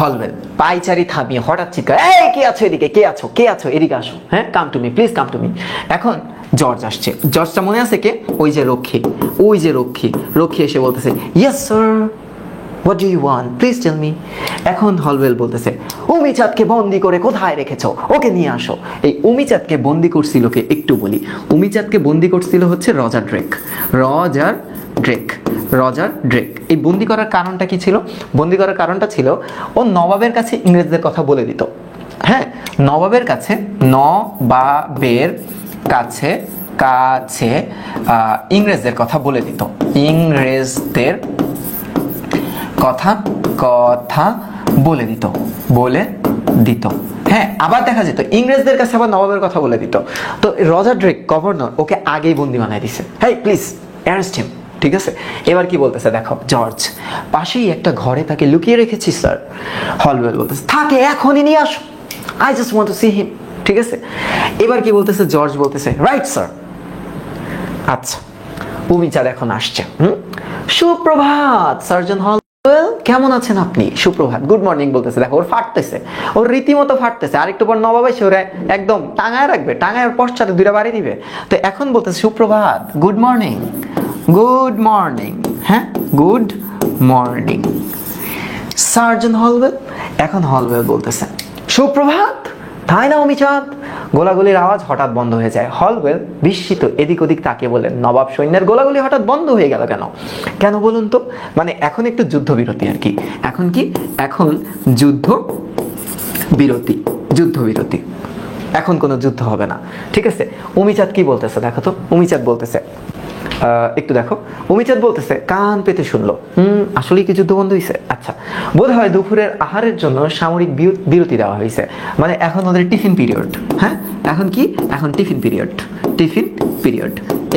হলওয়েল পাইচারি থামিয়ে হঠাৎ চিৎকার, এই কে আছো এদিকে, কে আছো এদিকে আসো, হ্যাঁ, come to me please, come to me. এখন জর্জ আসছে। জর্জটা মনে আছে কে? ওই যে রক্ষী এসে বলতেছে, yes sir, What do you want? Please tell me. এখন হলওয়েল বলতেছে, উমিচাঁদকে বন্দি করে কোথায় রেখেছো? ওকে নিয়ে আসো। এই উমিচাঁদকে বন্দি করছিল কে একটু বলি। উমিচাঁদকে বন্দি করছিল হচ্ছে রজার ড্রেক। এই বন্দি করার কারণটা কি ছিল? বন্দি করার কারণটা ছিল ও নবাবের কাছে ইংরেজদের কথা বলে দিত। হ্যাঁ, নবাবের কাছে ইংরেজদের কথা বলে দিত। কথা বলে দিত। হ্যাঁ, আবার দেখা যেত ইংরেজদের কাছে আবার নবাবের কথা বলে দিত। তো রজার ড্রেক গভর্নর ওকে আগেই বন্দি বানাই দিছে। হেই প্লিজ অ্যারেস্ট হিম, ঠিক আছে। এবার কি বলতেছে দেখো, জর্জ, পাশেই একটা ঘরে তাকে লুকিয়ে রেখেছি স্যার। হলওয়েল বলতেছে, থাকে, এখনই নিয়ে আসো, I just want to see him, ঠিক আছে। এবার কি বলতেছে, জর্জ বলতেছে, রাইট স্যার। আচ্ছা, উমিচাঁদ এখন আসছে। সুপ্রভাত সার্জন হল, কেমন আছেন আপনি? সুপ্রভাত, গুড মর্নিং বলতেছে। দেখো ওর ফাটতেছে, ওর রীতিমতো ফাটতেছে। আরেকটু পর নবাব এসে ওরা একদম টাঙায় রাখবে, টাঙায় পশ্চাতে দুইটা বাড়ি দিবে। তো এখন বলতেছে সুপ্রভাত, গুড মর্নিং। হ্যাঁ, গুড মর্নিং সার্জন হলওয়েল। এখন হলওয়েল বলতেছে, সুপ্রভাত, তাই না অমিচাঁদ? গোলাগুলির আওয়াজ হঠাৎ বন্ধ হয়ে যায়। হলওয়েল বিস্মিত, এদিক ওদিক তাকিয়ে বললেন, নবাব সৈন্যের গোলাগুলি হঠাৎ বন্ধ হয়ে গেল কেন বলুন তো? মানে এখন একটু যুদ্ধবিরতি আর কি। এখন যুদ্ধবিরতি, এখন কোনো যুদ্ধ হবে না, ঠিক আছে। উমিচাঁদ কি বলতেছে দেখো তো। উমিচাঁদ বলতেছে, একটু দেখো, উমিচাঁদ বলতেছে, কান পেতে শুনলো, আসলে কি যুদ্ধ বন্ধ হয়েছে? আচ্ছা, বোধ হয় দুপুরের আহারের জন্য সামরিক বিরতি দেওয়া হয়েছে, মানে এখন ওদের টিফিন পিরিয়ড। হ্যাঁ, এখন টিফিন পিরিয়ড,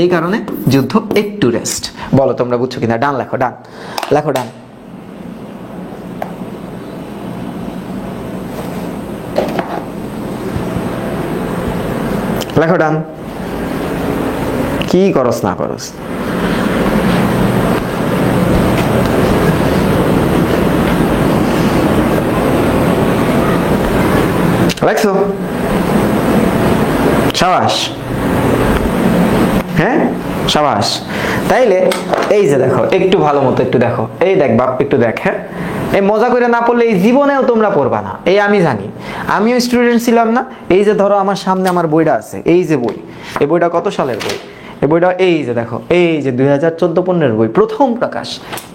এই কারণে যুদ্ধ, একটু রেস্ট। বলো তোমরা বুঝছো কিনা? ডান লেখো, ডান। লেখো ডান। কি করস না করস? লেখছো? সাবাস, হ্যাঁ সাবাস। তাইলে এই যে দেখো, একটু ভালো মতো একটু দেখো, এই দেখ বাপ, একটু দেখ। হ্যাঁ, এই মজা করে না পড়লে এই জীবনেও তোমরা পড়বা না, এই আমি জানি, আমিও স্টুডেন্ট ছিলাম না। এই যে ধরো আমার সামনে আমার বইটা আছে, এই যে বই, এই বইটা কত সালের বই? এই বইটা এই যে দেখো, এই যে 2014-15 বই, প্রথম প্রকাশ।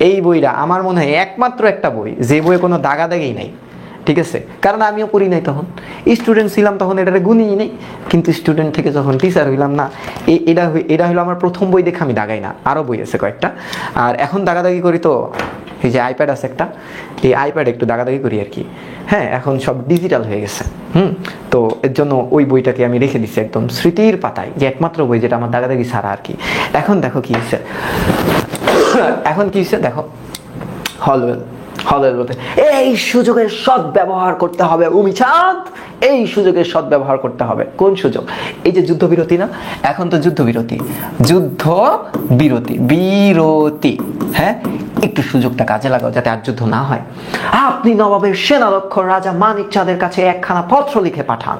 এই বইটা আমার মনে হয় একমাত্র একটা বই যে বইয়ে কোনো দাগাদাগি নাই, ঠিক আছে। কারণ আমিও পড়ি নাই তখন, স্টুডেন্ট ছিলাম তখন, এটারে গুনিই নেই। কিন্তু স্টুডেন্ট থেকে যখন টিচার হইলাম না, এটা হলো আমার প্রথম বই দেখে আমি দাগাই না। আরও বই আছে কয়েকটা। আর এখন দাগাদাগি করি তো এই যে আইপ্যাড আছে একটা, এই আইপ্যাড একটু দাগাদাগি করি আর কি। হ্যাঁ, এখন সব ডিজিটাল হয়ে গেছে। তো এর জন্য ওই বইটাকে আমি রেখে দিচ্ছি একদম স্মৃতির পাতায়, যে একমাত্র বই যেটা আমার দাগাদাগি ছাড়া আর কি। এখন দেখো কি হচ্ছে, দেখো হলওয়েল বলতে, এই সুযোগের সদ্ব্যবহার করতে হবে উমিচাঁদ, এই সুযোগের সদ্ব্যবহার করতে হবে। কোন সুযোগ? এই যে যুদ্ধবিরতি না, এখন তো যুদ্ধবিরতি। হ্যাঁ, একটু সুযোগটা কাজে লাগাও যাতে আর যুদ্ধ না হয়। আপনি নবাবের সেনাধ্যক্ষ রাজা মানিক চাঁদের কাছে একখানা পত্র লিখে পাঠান।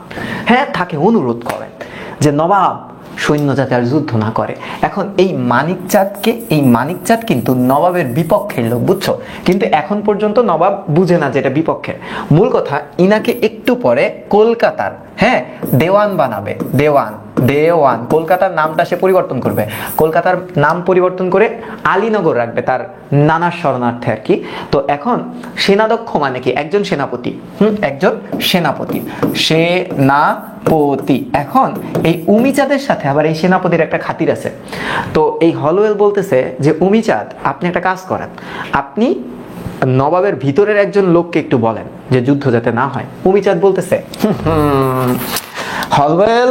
হ্যাঁ, তাকে অনুরোধ করেন যে নবাব সৈন্য যাতে আর যুদ্ধ না করে। এখন এই মানিকচাঁদ কিন্তু নবাবের বিপক্ষের লোক, বুঝছো? কিন্তু এখন পর্যন্ত নবাব বুঝে না যেটা বিপক্ষের। মূল কথা, ইনাকে একটু পরে কলকাতার হ্যাঁ, দেওয়ান বানাবে, দেওয়ান, দেওয়ান। কলকাতার নামটা সে পরিবর্তন করবে, কলকাতার নাম পরিবর্তন করে আলীনগর রাখবে তার নানার শরণার্থে আর কি। তো এখন সেনাধ্যক্ষ মানে কি? একজন সেনাপতি, একজন সেনাপতি, সেনাপতি। এখন এই উমিচাঁদের সাথে আবার এই সেনাপতির একটা খাতির আছে। তো এই হলওয়েল বলতেছে যে উমিচাঁদ, আপনি একটা কাজ করেন, আপনি নবাবের ভিতরের একজন লোককে একটু বলেন যে যুদ্ধ যাতে না হয়। উমিচাঁদ বলতেছে, Holwell,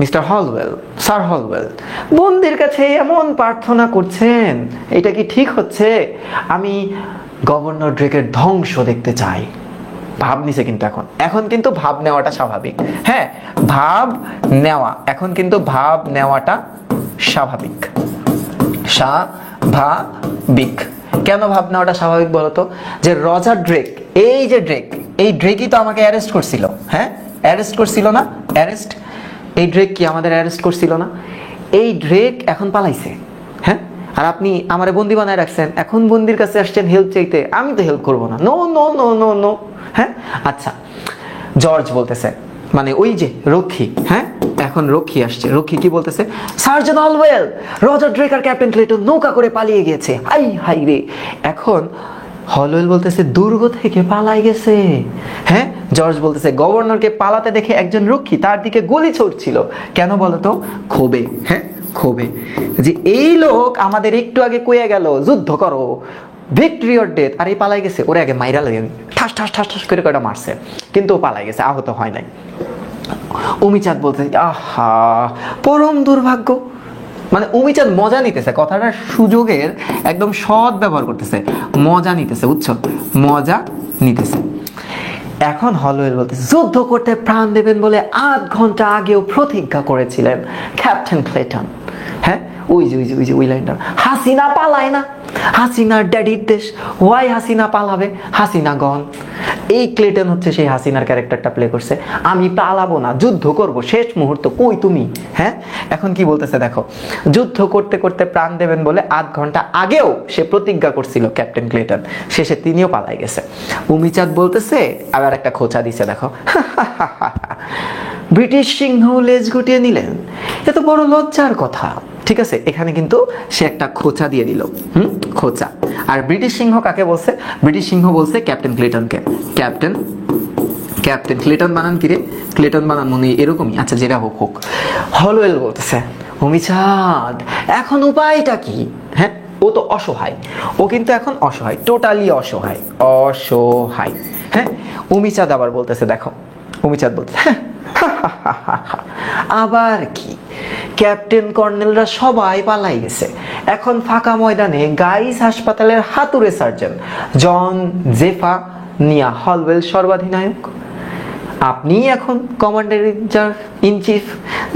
mister Holwell, sir Holwell, বন্দির কাছে এমন প্রার্থনা করছেন, এটা কি ঠিক হচ্ছে? আমি গভর্নর ড্রেকের ধ্বংস দেখতে চাই। ভাব নিছে কিন্তু এখন কিন্তু ভাব নেওয়াটা স্বাভাবিক। হ্যাঁ, ভাব নেওয়া, এখন কিন্তু ভাব নেওয়াটা স্বাভাবিক, স্বাভাবিক। কেন ভাব নেওয়াটা স্বাভাবিক বলতো? যে রজার ড্রেক, এই যে ড্রেক, এই ড্রেকই তো আমাকে অ্যারেস্ট করছিল। হ্যাঁ, অ্যারেস্ট করছিল না? অ্যারেস্ট, এই ড্রেক কি আমাদের অ্যারেস্ট করছিল না? এই ড্রেক এখন পালাইছে। হ্যাঁ, আর আপনি আমারে বন্দি বানায় রাখছেন, এখন বন্দির কাছে আসছেন হেল্প চাইতে, আমি তো হেল্প করবো না। No no no no no. হ্যাঁ, আচ্ছা, জর্জ বলতেছে, মানে ওই যে রক্ষী, হ্যাঁ, এখন রক্ষী আসছে। রক্ষী কি বলতেছে? সার্জন হলওয়েল, রজার ড্রেক আর ক্যাপ্টেন ক্লেটন নৌকা করে পালিয়ে গেছে। হাই হাই রে। এখন হলওয়েল বলতেছে দুর্গ থেকে পালাই গেছে। হ্যাঁ, জর্জ বলতেছে গভর্নরকে পালাতে দেখে একজন রক্ষী তার দিকে গুলি ছুড়ছিল। কেন বলতো? ক্ষোভে। হ্যাঁ, ক্ষোভে, যে এই লোক আমাদের একটু আগে কয়ে গেল যুদ্ধ করো, ভিক্টরি অর ডেথ, আর এই পালাই গেছে। ওরে আগে মাইরা লাগে, ঠাস ঠাস ঠাস ঠাস করে কয়টা মারছে, কিন্তু ও পালাই গেছে, আহত হয় নাই। উমিচাঁদ বলতে, আহা পরম দুর্ভাগ্য। মানে উমিচাঁদ মজা নিতেছে, কথাটার সুযোগের একদম সৎ ব্যবহার করতেছে, মজা নিতেছে, বুঝছো? মজা নিতেছে। এখন হলওয়েল বলতেছে যুদ্ধ করতে প্রাণ দেবেন বলে 8 ঘন্টা আগেও প্রতিজ্ঞা করেছিলেন ক্যাপ্টেন ক্লেটন। হ্যাঁ, ওই যে ওই যে ওই যে ওই লাইনটা, হাসিনা পালায় না, হাসিনার ড্যাডির দেশ, ওয়াই হাসিনা পালাবে, হাসিনা গন। এই ক্লেটন হচ্ছে সেই হাসিনার ক্যারেক্টারটা প্লে করছে। আমি পালাবো না, যুদ্ধ করব, শেষ মুহূর্ত, কই তুমি? হ্যাঁ, এখন কি বলতেছে দেখো, যুদ্ধ করতে করতে প্রাণ দেবেন বলে 8 ঘন্টা আগেও সে প্রতিজ্ঞা করছিল ক্যাপ্টেন ক্লেটন, শেষে তিনিও পালাই গেছে। উমিচাঁদ বলতেছে, আবার একটা খোঁচা দিছে দেখো, ব্রিটিশ সিংহ লেজ গুটিয়ে নিলেন, এ তো বড় লজ্জার কথা। ঠিক আছে, এখানে কিন্তু সে একটা খোঁচা দিয়ে দিল, খোঁচা। আর ব্রিটিশ সিংহ কাকে বলছে? ব্রিটিশ সিংহ বলছে ক্যাপ্টেন ক্লেটনকে। ক্যাপ্টেন, ক্যাপ্টেন ক্লেটন বানান কি রে? ক্লেটন বানান মনে এরকমই। আচ্ছা, যেটা হোক হোক। হলওয়েল বলতেছে উমিচাঁদ এখন উপায়টা কি? হ্যাঁ, ও তো অসহায়, ও কিন্তু এখন অসহায়, টোটালি অসহায়, অসহায়। হ্যাঁ, উমিচাঁদ আবার বলতেছে দেখো, উমিচাঁদ বলতেছে আবার কি, ক্যাপ্টেন কর্নেলরা সবাই পালাই গেছে, এখন ফাঁকা ময়দানে গাইস হাসপাতালের হাতুড়ে সার্জন জন জেফা নিয়া হলওয়েল সর্বাধিনায়ক। আপনি এখন কমান্ডার ইন চিফ,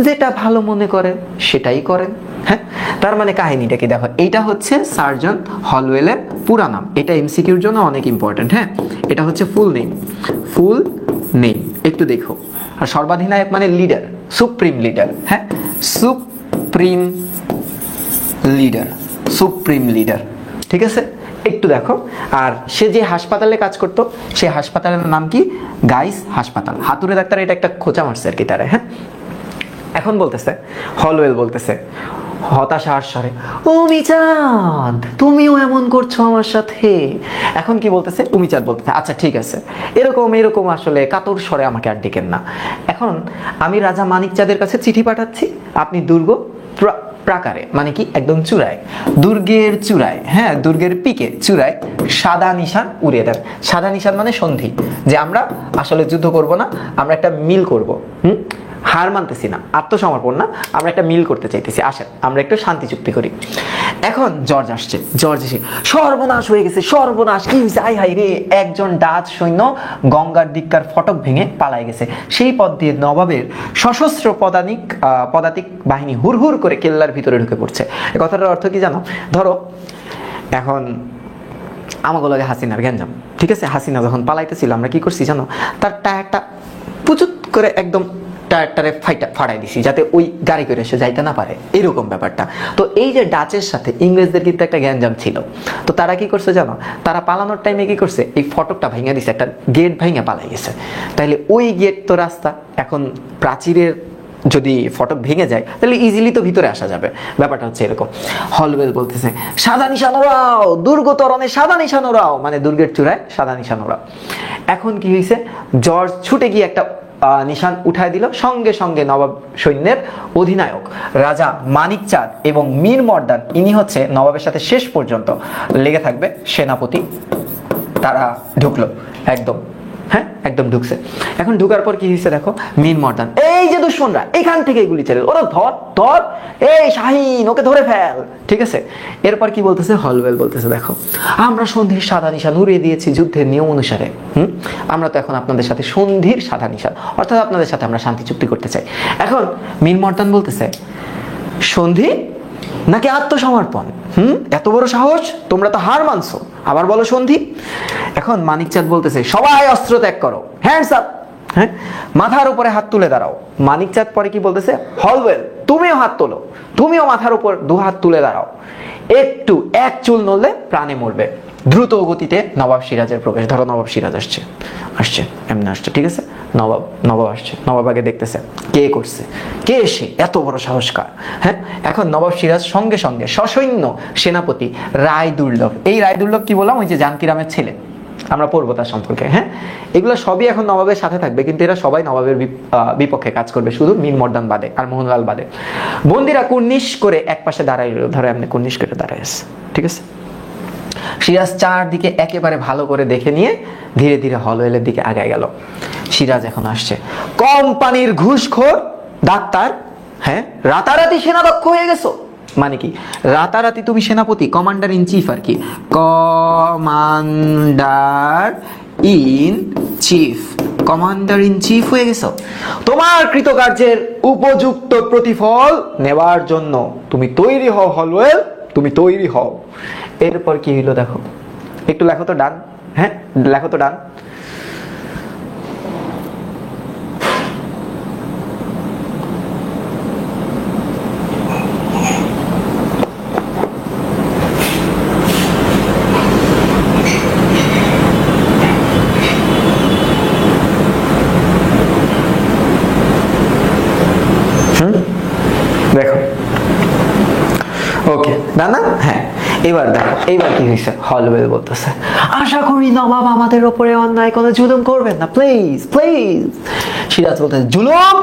যেটা ভালো মনে করেন সেটাই করেন। হ্যাঁ, তার মানে কাহিনীটা কি দেখো, এইটা হচ্ছে সার্জন হলওয়েলের পুরা নাম, এটা এমসিকিউর জন্য অনেক ইম্পর্টেন্ট। হ্যাঁ, এটা হচ্ছে ফুল নেম, ফুল নেম একটু দেখো। আর সর্বাধিনায়ক মানে লিডার, সুপ্রিম লিডার। হ্যাঁ, সুপ্রিম লিডার, সুপ্রিম লিডার। ঠিক আছে, একটু দেখো। আর সে যে হাসপাতালে কাজ করতো, সেই হাসপাতালের নাম কি? গাইস হাসপাতাল। হাতুড়ে ডাক্তার এটা একটা খোঁচা মারছে আর কি তারা। হ্যাঁ, এখন বলতেছে হলওয়েল বলতেছে হতাশার স্বরে, উমিচাঁদ তুমিও এমন করছো আমার সাথে। এখন কি বলতেছে? উমিচাঁদ বলতেছে আচ্ছা ঠিক আছে, এরকম এরকম আসলে কাতর স্বরে আমাকে আর ডেকেন না। এখন আমি রাজা মানিকচাঁদের কাছে চিঠি পাঠাচ্ছি, আপনি দুর্গ প্রাকারে, মানে কি একদম চূড়ায়, দুর্গের চূড়ায়, হ্যাঁ দুর্গের পিকে চূড়ায় সাদা নিশান উড়িয়ে দেন। সাদা নিশান মানে সন্ধি, যে আমরা আসলে যুদ্ধ করব না, আমরা একটা মিল করব। হার মানতেছি না, আত্মসমর্পণ না, আমরা একটা মিল করতে চাইতেছি, আসেন আমরা একটু শান্তি চুক্তি করি। এখন জর্জ আসছে, জর্জ এসে সর্বনাশ হয়ে গেছে, সর্বনাশ, কি হয়েছে? আই হাই রে, একজন ডাচ সৈন্য গঙ্গার দিককার ফটক ভেঙে পালাই গেছে। সেই পথ দিয়ে নবাবের সশস্ত্র পদাতিক বাহিনী হুড়হুড় করে কেল্লার ভিতরে ঢুকে পড়ছে। এই কথাটার অর্থ কি জানো? ধরো এখন আমাকে লাগে হাসিনার গ্যাঞ্জাম, ঠিক আছে? হাসিনা যখন পালাইতেছিল আমরা কি করছি জানো? তার টায়ারটা পুচুত করে একদম টায়ারটারে ফাটাই দিছি যাতে ওই গাড়ি করে সে যাইতে না পারে, এরকম ব্যাপারটা। তো এই যে ডাচের সাথে ইংরেজদের কিন্তু একটা গ্যাঞ্জাম ছিল। তো তারা কি করছে জানো, তারা পালানোর টাইমে কি করছে, এই ফটকটা ভেঙে দিছে, একটা গেট ভেঙে পালাই গেছে। তাইলে ওই গেট তো রাস্তা, এখন প্রাচীরের যদি ফটক ভেঙে যায় তাহলে ইজিলি তো ভিতরে আসা যাবে। ব্যাপারটা হচ্ছে এরকম। হলওয়েল বলতেছে সাদা নিশান ওরাও, দুর্গ তরণে সাদা নিশান ওরাও, মানে দুর্গের চূড়ায় সাদা নিশান ওরাও। এখন কি হয়েছে, জর্জ ছুটে গিয়ে একটা নিশান উঠায় দিল। সঙ্গে সঙ্গে নবাব সৈন্যের অধিনায়ক রাজা মানিক চাঁদ এবং মীর মর্দান, ইনি হচ্ছে নবাবের সাথে শেষ পর্যন্ত লেগে থাকবে সেনাপতি, তারা ঢুকলো একদম, হ্যাঁ একদম ঢুকছে। এখন ঢুকার পর কি হয়েছে দেখো, মীর মর্দান এই যে দুশমনরা এখান থেকে গুলি চালে, ওরা ধর ধর, এই শাহিন ওকে ধরে ফেল, ঠিক আছে। এরপর কি বলতেছে, হলওয়েল বলতেছে দেখো আমরা সন্ধির সাদা নিশান উড়িয়ে দিয়েছি যুদ্ধের নিয়ম অনুসারে। আমরা তো এখন আপনাদের সাথে সন্ধির সাদা নিশান, অর্থাৎ আপনাদের সাথে আমরা শান্তি চুক্তি করতে চাই। এখন মীর মর্দান বলতেছে সন্ধি নাকি আত্মসমর্পণ? এত বড় সাহস, তোমরা তো হার মানছো, আবার বলো সন্ধি। এখন মানিক চাঁদ বলতেছে সবাই অস্ত্র ত্যাগ করো, হ্যান্ডস আপ, হ্যাঁ মাথার উপরে হাত তুলে দাঁড়াও। মানিক চাঁদ পরে কি বলতেছে, হলওয়েল তুমিও হাত তোলো, তুমিও মাথার উপর দু হাত তুলে দাঁড়াও, একটু এক চুল নড়লে প্রাণে মরবে। দ্রুত গতিতে নবাব সিরাজের প্রবেশ। ধরো নবাব সিরাজ আসছে, এমনি আসছে, ঠিক আছে, নবাব আসছে, নবাব আগে দেখতেছে কে করছে, কে এসে এত বড় সাহসকার। হ্যাঁ এখন নবাব সিরাজ সঙ্গে সঙ্গে সসৈন্য সেনাপতি রায় দুর্লভ, এই রায় দুর্লভ কি বললাম, ওই যে জানকিরামের ছেলে, আমরা পড়বো তার সম্পর্কে। হ্যাঁ এগুলো সবই এখন নবাবের সাথে থাকবে, কিন্তু এরা সবাই নবাবের বিপক্ষে কাজ করবে, শুধু মীর মর্দান বাদে আর মোহনলাল বাদে। বন্দিরা কুর্নিশ করে এক পাশে দাঁড়াই রইল, ধরো এমনি কুর্নিশ করে দাঁড়ায় আছে, ঠিক আছে। সিরাজ চারদিকে একেবারে ভালো করে দেখে নিয়ে ধীরে ধীরে হলওয়েলের দিকে আগায় গেল। সিরাজ এখন আসছে, কোম্পানির ঘুষখোর ডাক্তার, হ্যাঁ রাতারাতি সেনাধ্যক্ষ হয়ে গেছো, মানে কি রাতারাতি তুমি সেনাপতি, কমান্ডার ইন চিফ আর কি, commander in chief, commander in chief হয়ে গেছো। তোমার কৃতকার্যের উপযুক্ত প্রতিফল নেওয়ার জন্য তুমি তৈরি হও হলওয়েল, তুমি তৈরি হও। এরপর কি হইলো দেখো, একটু লেখো তো ডান, হ্যাঁ লেখো তো ডান। দেখো ওকে না, হ্যাঁ এবার দেখো, এইবার কি হয়েছে, হলওয়েল বলতেছে আশা করি নবাব আমাদের উপরে অন্যায় কোনো জুলুম করবেন না, প্লিজ প্লিজ। সিরাজ বলতেছে জুলুম,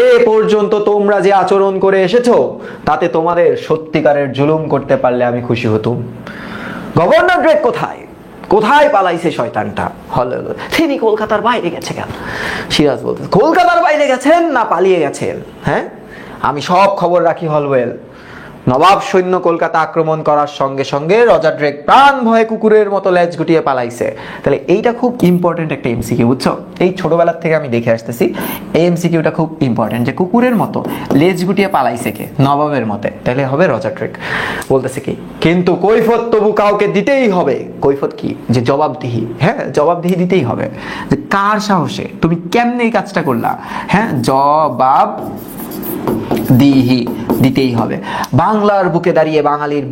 এ পর্যন্ত তোমরা যে আচরণ করে এসেছো তাতে তোমাদের সত্যিকারের জুলুম করতে পারলে আমি খুশি হতুম। গভর্নর ড্রেক কোথায়, কোথায় পালাইছে শয়তানটা? হলওয়েল তিনি কলকাতার বাইরে গেছে কেন? সিরাজ বলতেছে কলকাতার বাইরে গেছেন না পালিয়ে গেছেন? হ্যাঁ আমি সব খবর রাখি হলওয়েল। নবাব সৈন্য কলকাতা আক্রমণ করার সঙ্গে সঙ্গে রজার ড্রেক প্রাণ ভয়ে কুকুরের মতো লেজ গুটিয়ে পালাইছে। তাহলে এইটা খুব ইম্পর্টেন্ট একটা এমসিকিউ, বুঝছো? এই ছোটবেলার থেকে আমি দেখে আসতেছি, এই এমসিকিউটা খুব ইম্পর্টেন্ট, যে কুকুরের মতো লেজ গুটিয়ে পালাইছে কে? নবাবের মতে, তাহলে হবে রজার ড্রেক। বলতেছে কি, কিন্তু কৈফত তবু কাউকে দিতেই হবে। কৈফত কি? যে জবাবদিহি, হ্যাঁ জবাবদিহি দিতেই হবে, যে কার সাহসে তুমি কেমনে এই কাজটা করলা, হ্যাঁ জবাব দিহি দিতেই হবে। বাংলার বুকে দাঁড়িয়ে বাঙালির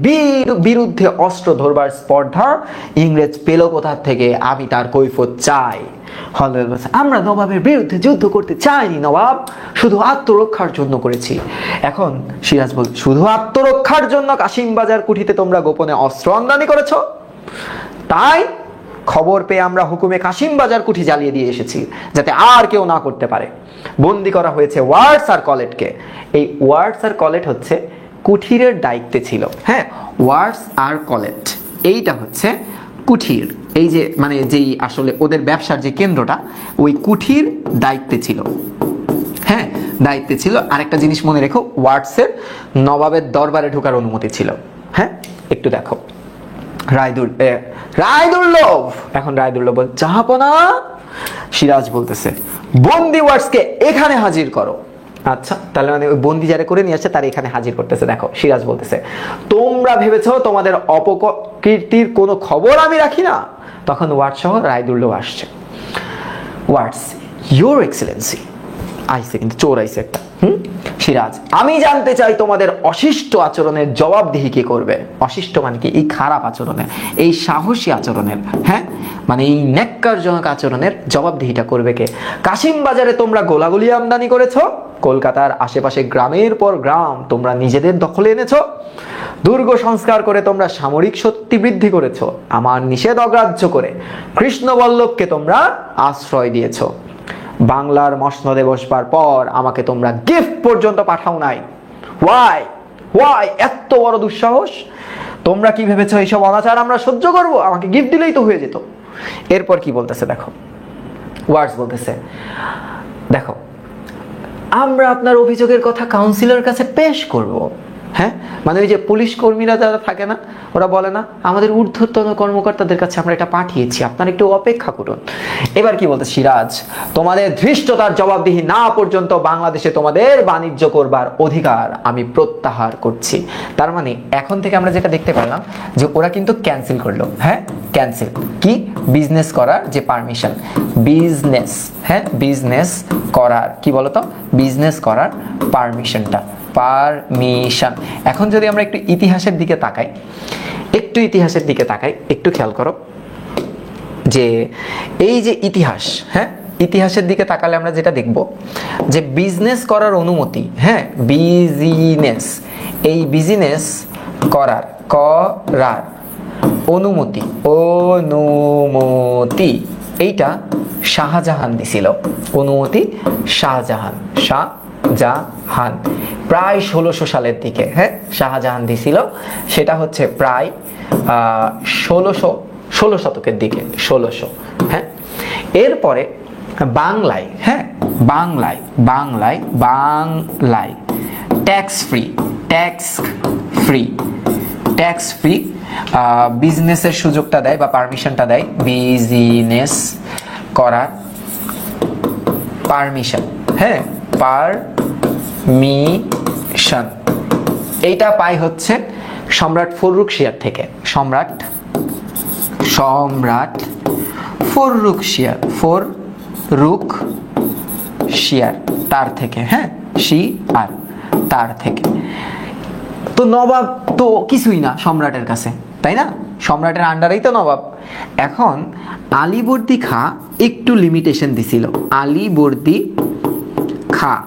বিরুদ্ধে অস্ত্র ধরবার স্পর্ধা ইংরেজ পেল কোথা থেকে, আমি তার কৈফত চাই। হলওয়েল বলছে আমরা নবাবের বিরুদ্ধে যুদ্ধ করতে চাইনি নবাব, শুধু আত্মরক্ষার জন্য করেছি। এখন সিরাজ বল শুধু আত্মরক্ষার জন্য কাশিম বাজার কুঠিতে তোমরা গোপনে অস্ত্র আমদানি করেছো? তাই খবর পেয়ে আমরা হুকুমে কাশিম বাজার কুঠি জ্বালিয়ে দিয়ে এসেছি, যাতে আর কেউ না করতে পারে। বন্দি করা হয়েছে ওয়ার্ডস আর কলেটকে। এই ওয়ার্ডস আর কলেট হচ্ছে কুঠিরের দায়িত্বে ছিল, হ্যাঁ ওয়ার্ডস আর কলেট এইটা হচ্ছে কুঠির, এই যে মানে যেই আসলে ওদের ব্যবসার যে কেন্দ্রটা ওই কুঠির দায়িত্বে ছিল, হ্যাঁ দায়িত্বে ছিল। আরেকটা জিনিস মনে রেখো, ওয়ার্ডসের নবাবের দরবারে ঢোকার অনুমতি ছিল। হ্যাঁ একটু দেখো, রায়দুর্লভ, এখন রায়দুর্লভ বল জাহাপনা। সিরাজ বলতেছে বন্দি ওয়ার্ডসকে এখানে হাজির করো। আচ্ছা তাহলে মানে ওই বন্দি যারা করে নিয়ে আসছে তার এখানে হাজির করতেছে। দেখো সিরাজ বলতেছে তোমরা ভেবেছো তোমাদের অপকীর্তির কোনো খবর আমি রাখি না? তখন ওয়ার্ডস সহ রায়দুর্লভ আসছে। ওয়ার্ডস, ইউর এক্সেলেন্সি, আইছে কিন্তু চোর আইছে একটা। সিরাজ, আমি জানতে চাই তোমাদের অশিষ্ট আচরণের জবাবদিহি কে করবে? অশিষ্ট মানে কি? এই খারাপ আচরণের, এই সাহসী আচরণের, হ্যাঁ মানে এই ন্যাক্কারজনক আচরণের জবাবদিহিটা করবে কে? কাশিম বাজারে তোমরা গোলাগুলি আমদানি করেছো, কলকাতার আশেপাশে গ্রামের পর গ্রাম তোমরা নিজেদের দখলে এনেছো, দুর্গ সংস্কার করে তোমরা সামরিক শক্তি বৃদ্ধি করেছো, আমার নিষেধ অগ্রাহ্য করে কৃষ্ণবল্লভকে তোমরা আশ্রয় দিয়েছো, বাংলার মসনদে বসবার পর আমাকে তোমরা গিফট পর্যন্ত পাঠাও নাই। ওয়াই এত বড় দুঃসাহস? তোমরা কি ভেবেছো এইসব অনাচার আমরা সহ্য করব? আমাকে গিফট দিলেই তো হয়ে যেত। এরপর কি বলতেছে দেখো, ওয়ার্ডস বলতেছে, দেখো আমরা আপনার অভিযোগের কথা কাউন্সিলর কাছে পেশ করব। হ্যাঁ মানে ওই যে পুলিশ কর্মীরা যারা থাকে না, ওরা বলে না আমাদের ঊর্ধ্বতন কর্মকর্তাদের কাছে আমরা এটা পাঠিয়েছি, আপনারা একটু অপেক্ষা করুন। এবার কি বলতে, সিরাজ, তোমাদের ধৃষ্টতার জবাবদিহি না পর্যন্ত বাংলাদেশে তোমাদের বাণিজ্য করবার অধিকার আমি প্রত্যাহার করছি। তার মানে এখন থেকে আমরা যেটা দেখতে পারলাম যে ওরা কিন্তু ক্যান্সেল করলো। হ্যাঁ ক্যান্সেল কি? বিজনেস করার যে পারমিশন, বিজনেস, হ্যাঁ বিজনেস করার কি বলতো, বিজনেস করার পারমিশনটা, পারমিশন। এখন যদি আমরা একটু ইতিহাসের দিকে তাকাই, একটু খেয়াল করো যে এই যে ইতিহাস, হ্যাঁ ইতিহাসের দিকে তাকালে আমরা যেটা দেখব যে বিজনেস করার অনুমতি, হ্যাঁ বিজনেস, এই বিজনেস করার অনুমতি এইটা শাহজাহান দিছিল। অনুমতি শাহজাহান প্রায় 1600 সালের দিকে, হ্যাঁ শাহজাহান দিছিল। সেটা হচ্ছে প্রায় 16 শতকের দিকে, 1600। হ্যাঁ এরপরে বাংলায়, হ্যাঁ বাংলায় ট্যাক্স ফ্রি বিজনেসের সুযোগটা দেয় বা পারমিশনটা দেয়, বিজনেস করার পারমিশন, হ্যাঁ পারমিশন। এইটা পাই হচ্ছে সম্রাট ফররুখশিয়ার থেকে, সম্রাট ফররুখশিয়ার তার থেকে, হ্যাঁ তার থেকে। তো নবাব তো কিছুই না সম্রাটের কাছে, তাই না? সম্রাটের আন্ডারেই তো নবাব। এখন আলীবর্দী খাঁ একটু লিমিটেশন দিছিল, আলীবর্দী খাঁ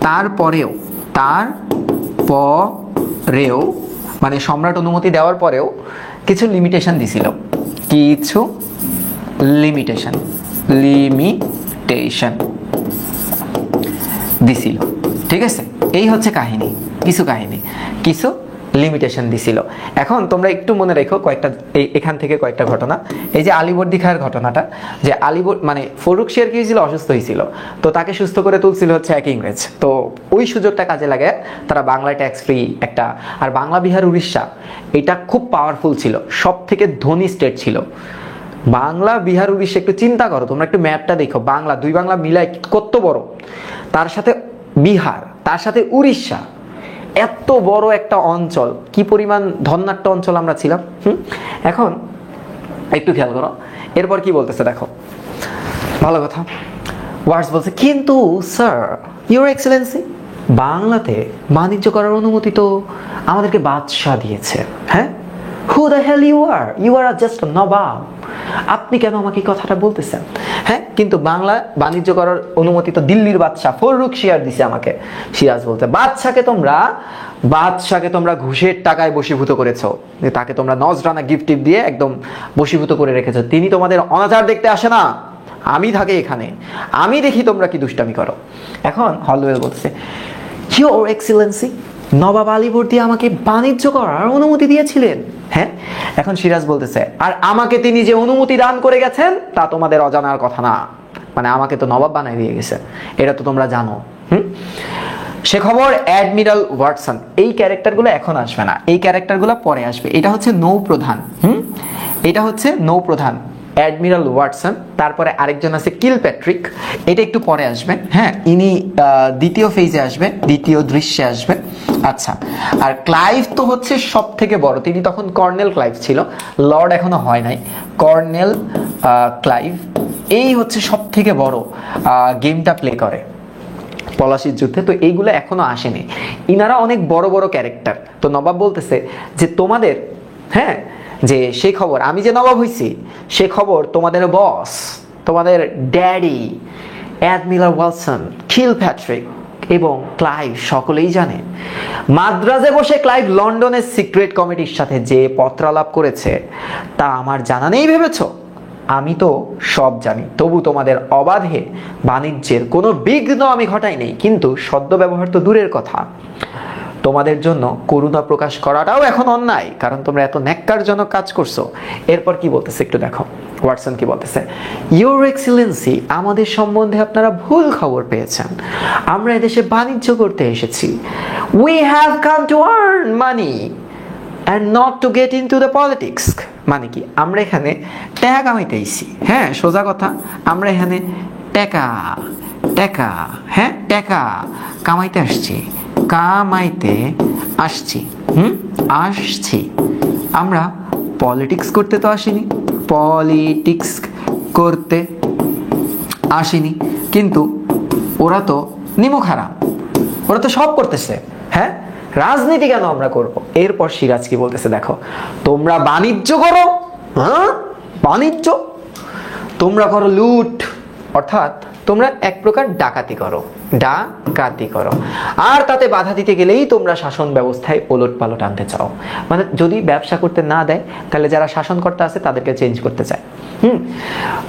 তারপরেও মানে সম্রাট অনুমতি দেওয়ার পরেও কিছু লিমিটেশন দিছিল, দিছিল। ঠিক আছে, এই হচ্ছে কাহিনী, কিছু লিমিটেশন দিছিল। এখন তোমরা একটু মনে রেখো এখান থেকে কয়েকটা ঘটনা। এই যে আলীবর্দী খাঁর ঘটনাটা, যে মানে ফররুখশিয়ার কি হয়েছিল, অসুস্থ হয়েছিল, তো তাকে সুস্থ করে তুলছিল হচ্ছে এক ইংরেজ। তো ওই সুযোগটা কাজে লাগে তারা বাংলায় ট্যাক্স ফ্রি একটা, আর বাংলা বিহার উড়িষ্যা এটা খুব পাওয়ারফুল ছিল, সব থেকে ধনী স্টেট ছিল বাংলা বিহার উড়িষ্যা। একটু চিন্তা করো তোমরা, একটু ম্যাপটা দেখো, বাংলা দুই বাংলা মিলায় কত বড়, তার সাথে বিহার, তার সাথে উড়িষ্যা, এত বড় একটা অঞ্চল, কি পরিমাণ ধনাঢ্য অঞ্চল আমরা ছিলাম। এখন একটু খেয়াল করো এরপর কি বলতেছে দেখো, ভালো কথা। ওয়ার্ডস বলছে, কিন্তু স্যার ইউর এক্সেলেন্সি, বাংলাতে বাণিজ্য করার অনুমতি তো আমাদেরকে বাদশাহ দিয়েছে। হ্যাঁ who the hell you are just nawab, আপনি কেন আমাকে এই কথাটা বলতেছেন? হ্যাঁ কিন্তু বাংলা বাণিজ্য করার অনুমতি তো দিল্লির বাদশাহ ফররুখশিয়ার দিছে আমাকে। সিরাজ বলতে, বাদশাকে তোমরা ঘুষের টাকায় বশীভূত করেছো, তাকে তোমরা নজরানা গিফট দিয়ে একদম বশীভূত করে রেখেছো। তিনি তোমাদের অনাচার দেখতে আসে না, আমি থাকি এখানে, আমি দেখি তোমরা কি দুষ্টামি করো। এখন হলওয়েল বলছে, ইউর এক্সেলেন্সি, নবাব আলীবর্দী আমাকে বাণিজ্য করার অনুমতি দিয়েছিলেন। হ্যাঁ এখন সিরাজ বলতেছে, আর আমাকে তিনি যে অনুমতি দান করে গেছেন তা তোমাদের অজানার কথা না, মানে আমাকে তো নবাব বানাই দিয়ে গেছে, এটা তো তোমরা জানো। সে খবর অ্যাডমিরাল ওয়াটসন, এই ক্যারেক্টারগুলো এখন আসবে না, এই ক্যারেক্টারগুলো পরে আসবে। এটা হচ্ছে নৌপ্রধান, এটা হচ্ছে নৌপ্রধান অ্যাডমিরাল ওয়াটসন, তারপরে আরেকজন আছে কিলপ্যাট্রিক, এটা একটু পরে আসবে। হ্যাঁ ইনি দ্বিতীয় ফেজে আসবে, দ্বিতীয় দৃশ্যে আসবে। আচ্ছা, আর ক্লাইভ তো হচ্ছে সব থেকে বড়, তিনি তখন কর্নেল ক্লাইভ ছিল, লর্ড এখনো হয় নাই, কর্নেল ক্লাইভ এই হচ্ছে সব থেকে বড় গেমটা প্লে করে। পলাশির যুদ্ধে, তো এইগুলো এখনো আসেনি। ইনারা অনেক বড় বড় ক্যারেক্টার। তো নবাব বলতেছে যে তোমাদের, হ্যাঁ, যে সেই খবর আমি যে নবাব হইছি সে খবর তোমাদের বস, তোমাদের ড্যাডি অ্যাডমিরাল ওয়ালসন, কিলপ্যাট্রিক এবং ক্লাইভ সকলেই জানে। মাদ্রাজে বসে ক্লাইভ লন্ডনের সিক্রেট কমিটির সাথে যে পত্রালাপ করেছে তা আমার জানা নেই ভেবেছ? আমি তো সব জানি, তবু তোমাদের অবাধে বাণিজ্যের কোনো বিঘ্ন আমি ঘটাই নেই। কিন্তু সদ্য ব্যবহার তো দূরের কথা, তোমাদের জন্য করুণা প্রকাশ করাটাও এখন অন্যায়, কারণ তোমরা এত ন্যাক্কারজনক কাজ করছো। এরপর কি বলতেছে একটু দেখো, ওয়াটসন কি বলতেছে, ইউর এক্সিলেন্সি, আমাদের সম্বন্ধে আপনারা ভুল খবর পেয়েছেন। আমরা এদেশে বাণিজ্য করতে এসেছি। We have come to earn money and not to get into the politics. মানে কি, আমরা এখানে টাকা কামাইতে এসেছি। হ্যাঁ, সোজা কথা, আমরা এখানে টাকা টাকা হ্যাঁ টাকা কামাইতে আসছি, কামাইতে আসছি। আসছি, আমরা পলিটিক্স করতে তো আসিনি, পলিটিক্স করতে আসিনি। কিন্তু ওরা তো নিমুখ হারাম, ওরা তো সব করতেছে। হ্যাঁ, রাজনীতি কেন আমরা করব? এরপর সিরাজ কি বলতেছে দেখো, তোমরা বাণিজ্য করো। হ্যাঁ, বাণিজ্য, তোমরা করো লুট, অর্থাৎ তোমরা এক প্রকার ডাকাতি করো, ডাকাতি করো। আর তাতে বাধা দিতে গেলেই তোমরা শাসন ব্যবস্থায় ওলট পালট আনতে চাও। মানে যদি ব্যবসা করতে না দেয় তাহলে যারা শাসনকর্তা আছে তাদেরকে চেঞ্জ করতে চায়।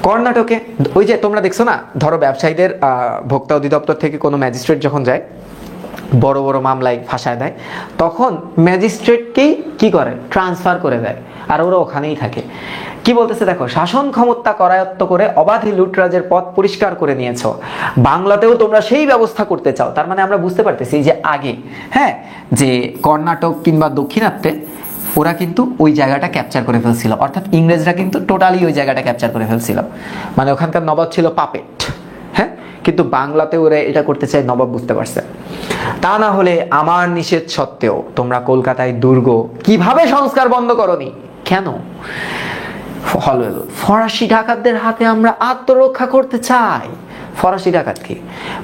কর্ণাটকে ওই যে তোমরা দেখছো না, ধরো ব্যবসায়ীদের ভোক্তা অধিদপ্তর থেকে কোনো ম্যাজিস্ট্রেট যখন যায় বড় বড় মামলায় ফাঁসায় দেয়, তখন ম্যাজিস্ট্রেটকেই কি করে, ট্রান্সফার করে দেয়, আর ওরা ওখানেই থাকে। কি বলতেছে দেখো, শাসন ক্ষমতা করায়ত্ত করে অবাধে লুটরাজের পথ পরিষ্কার করে নিয়েছো, বাংলাতেও তোমরা সেই ব্যবস্থা করতে চাও। তার মানে আমরা বুঝতে পারতেছি যে আগে, হ্যাঁ, যে কর্ণাটক কিংবা দক্ষিণাত্যে ওরা কিন্তু ওই জায়গাটা ক্যাপচার করে ফেলছিল, অর্থাৎ ইংরেজরা কিন্তু টোটালি ওই জায়গাটা ক্যাপচার করে ফেলছিল। মানে ওখানকার নবাব ছিল পাপেট। হ্যাঁ, কিন্তু বাংলাতে ওরা এটা করতে চায়, নবাব বুঝতে পারছে। তা না হলে আমার নিষেধ সত্ত্বেও তোমরা কলকাতায় দুর্গ কিভাবে সংস্কার বন্ধ করনি কেন? ফরাসি ডাকাতদের হাতে আমরা আত্মরক্ষা করতে চাই। ফরাসি ডাকাত কি?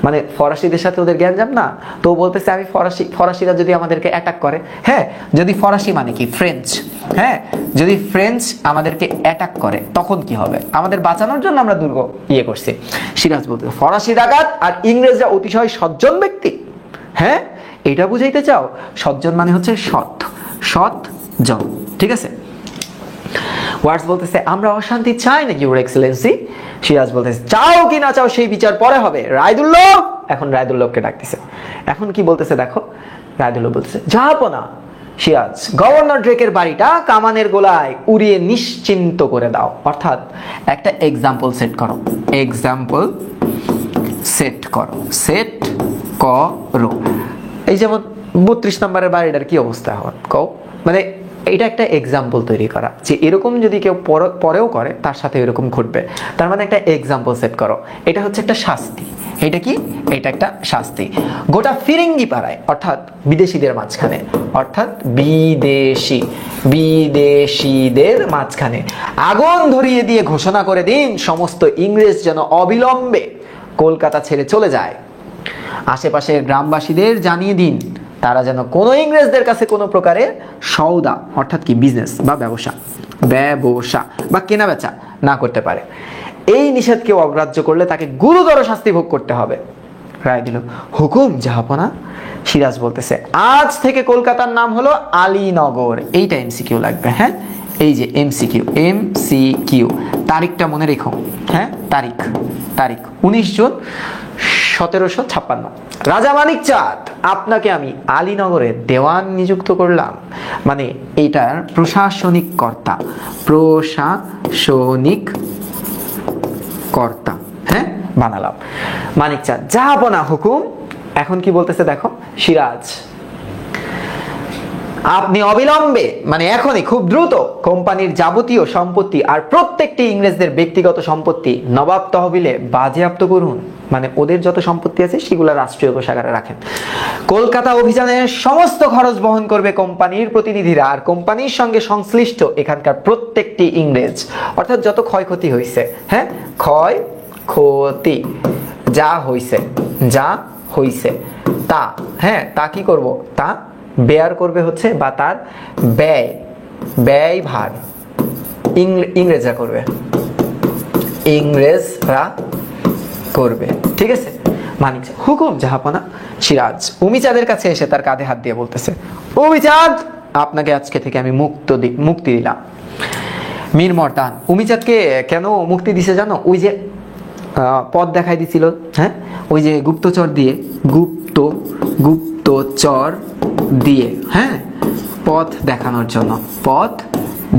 মানে ফরাসিদের সাথে ওদের গ্যাঞ্জাম না, তো বলতেছে আমি ফরাসিরা যদি আমাদেরকে অ্যাটাক করে, হ্যাঁ, যদি ফরাসি মানে কি ফ্রেঞ্চ, হ্যাঁ, যদি ফ্রেঞ্চ আমাদেরকে অ্যাটাক করে তখন কি হবে? আমাদের বাঁচানোর জন্য আমরা দুর্গ ইয়ে করছি। সিরাজ বলতে ফরাসি ডাকাত আর ইংরেজরা অতিশয় সজ্জন ব্যক্তি। হ্যাঁ, এটা বুঝাইতে চাও? সজ্জন মানে হচ্ছে সৎ, সৎ জন, ঠিক আছে। ওয়ার্ডস বলতেছে আমরা অশান্তি চাই না ইউর এক্সেলেন্সি। সিরাজ বলতেছে চাও কি না চাও সেই বিচার পরে হবে। রায়দুল্লভ, এখন রায়দুল্লভকে ডাকতেছে। এখন কি বলতেছে দেখো, রায়দুল্লভ বলতেছে জাহাপনা সিরাজ, গভর্নর ড্রেকের বাড়িটা কামানের গোলায় উড়িয়ে নিশ্চিন্ত করে দাও। অর্থাৎ একটা এক্সাম্পল সেট করো, এক্সাম্পল সেট করো, সেট করো। এই যেমন 32 নম্বরের বাড়িটার কি অবস্থা হয় কও? মানে এটা একটা এক্সাম্পল তৈরি করা যে এরকম যদি কেউ পরেও করে তার সাথে এরকম ঘটবে। তার মানে একটা এক্সাম্পল সেট করো। এটা হচ্ছে একটা শাস্তি। এটা কি? এটা একটা শাস্তি। গোটা ফিরিঙ্গি পাড়ায়, অর্থাৎ বিদেশিদের মাঝখানে, অর্থাৎ বিদেশিদের মাঝখানে আগুন ধরিয়ে দিয়ে ঘোষণা করে দিন সমস্ত ইংরেজ যেন অবিলম্বে কলকাতা ছেড়ে চলে যায়। আশেপাশের গ্রামবাসীদের জানিয়ে দিন তারা যেন কোনো ইংরেজদের কাছে কোনো প্রকারের সওদা, অর্থাৎ কি বিজনেস বা ব্যবসা বা কেনা বেচা না করতে পারে। এই নিষেধকে অগ্রাহ্য করলে তাকে গুরুতর শাস্তি ভোগ করতে হবে। রায় দিল হুকুম জাহাপনা। সিরাজ বলতেছে আজ থেকে কলকাতার নাম হলো আলীনগর। এইটা এমসিকিউ লাগবে। হ্যাঁ, এই যে এমসিকিউ, তারিখটা মনে রেখো। হ্যাঁ, তারিখ 19 জুন 1756। রাজা মানিক চাঁদ, আপনাকে আমি আলীনগরের দেওয়ান নিযুক্ত করলাম। মানে এটার প্রশাসনিক কর্তা, প্রশাসনিক কর্তা, হ্যাঁ, বানালাম। মানিক চাঁদ জাহাপনা হুকুম। এখন কি বলতেছে দেখো সিরাজ, আপনি অবিলম্বে, মানে এখনই খুব দ্রুত কোম্পানির যাবতীয় সম্পত্তি আর প্রত্যেকটি ইংরেজদের ব্যক্তিগত সম্পত্তি নবাব তহবিলে বাজেয়াপ্ত করুন। মানে ওদের যত সম্পত্তি আছে সেগুলো রাষ্ট্রীয় কোষাগারে রাখেন। কলকাতা অভিযানের সমস্ত খরচ বহন করবে কোম্পানির প্রতিনিধিরা আর কোম্পানির সঙ্গে সংশ্লিষ্ট এখানকার প্রত্যেকটি ইংরেজ। অর্থাৎ যত ক্ষয়ক্ষতি হয়েছে, হ্যাঁ, ক্ষয়ক্ষতি যা হইছে, তা, হ্যাঁ, তা কি করব, তা বেয়ার করবে হচ্ছে, বা তার ব্যয়, ব্যয় ভার ইংরেজরা করবে, ইংরেজরা করবে, ঠিক আছে। মানিক হুকুম জাহাপনা সিরাজ উমিচাঁদের কাছে এসে তার কাঁধে হাত দিয়ে বলতেছে, উমিচাঁদ, আপনাকে আজকে থেকে আমি মুক্তি দিলাম। মীর মর্দান উমিচাঁদকে কেন মুক্তি দিছে জানো? ওই যে পথ দেখাই দিছিল, হ্যাঁ, ওই যে গুপ্তচর দিয়ে, গুপ্তচর দিয়ে, হ্যাঁ, পথ দেখানোর জন্য, পথ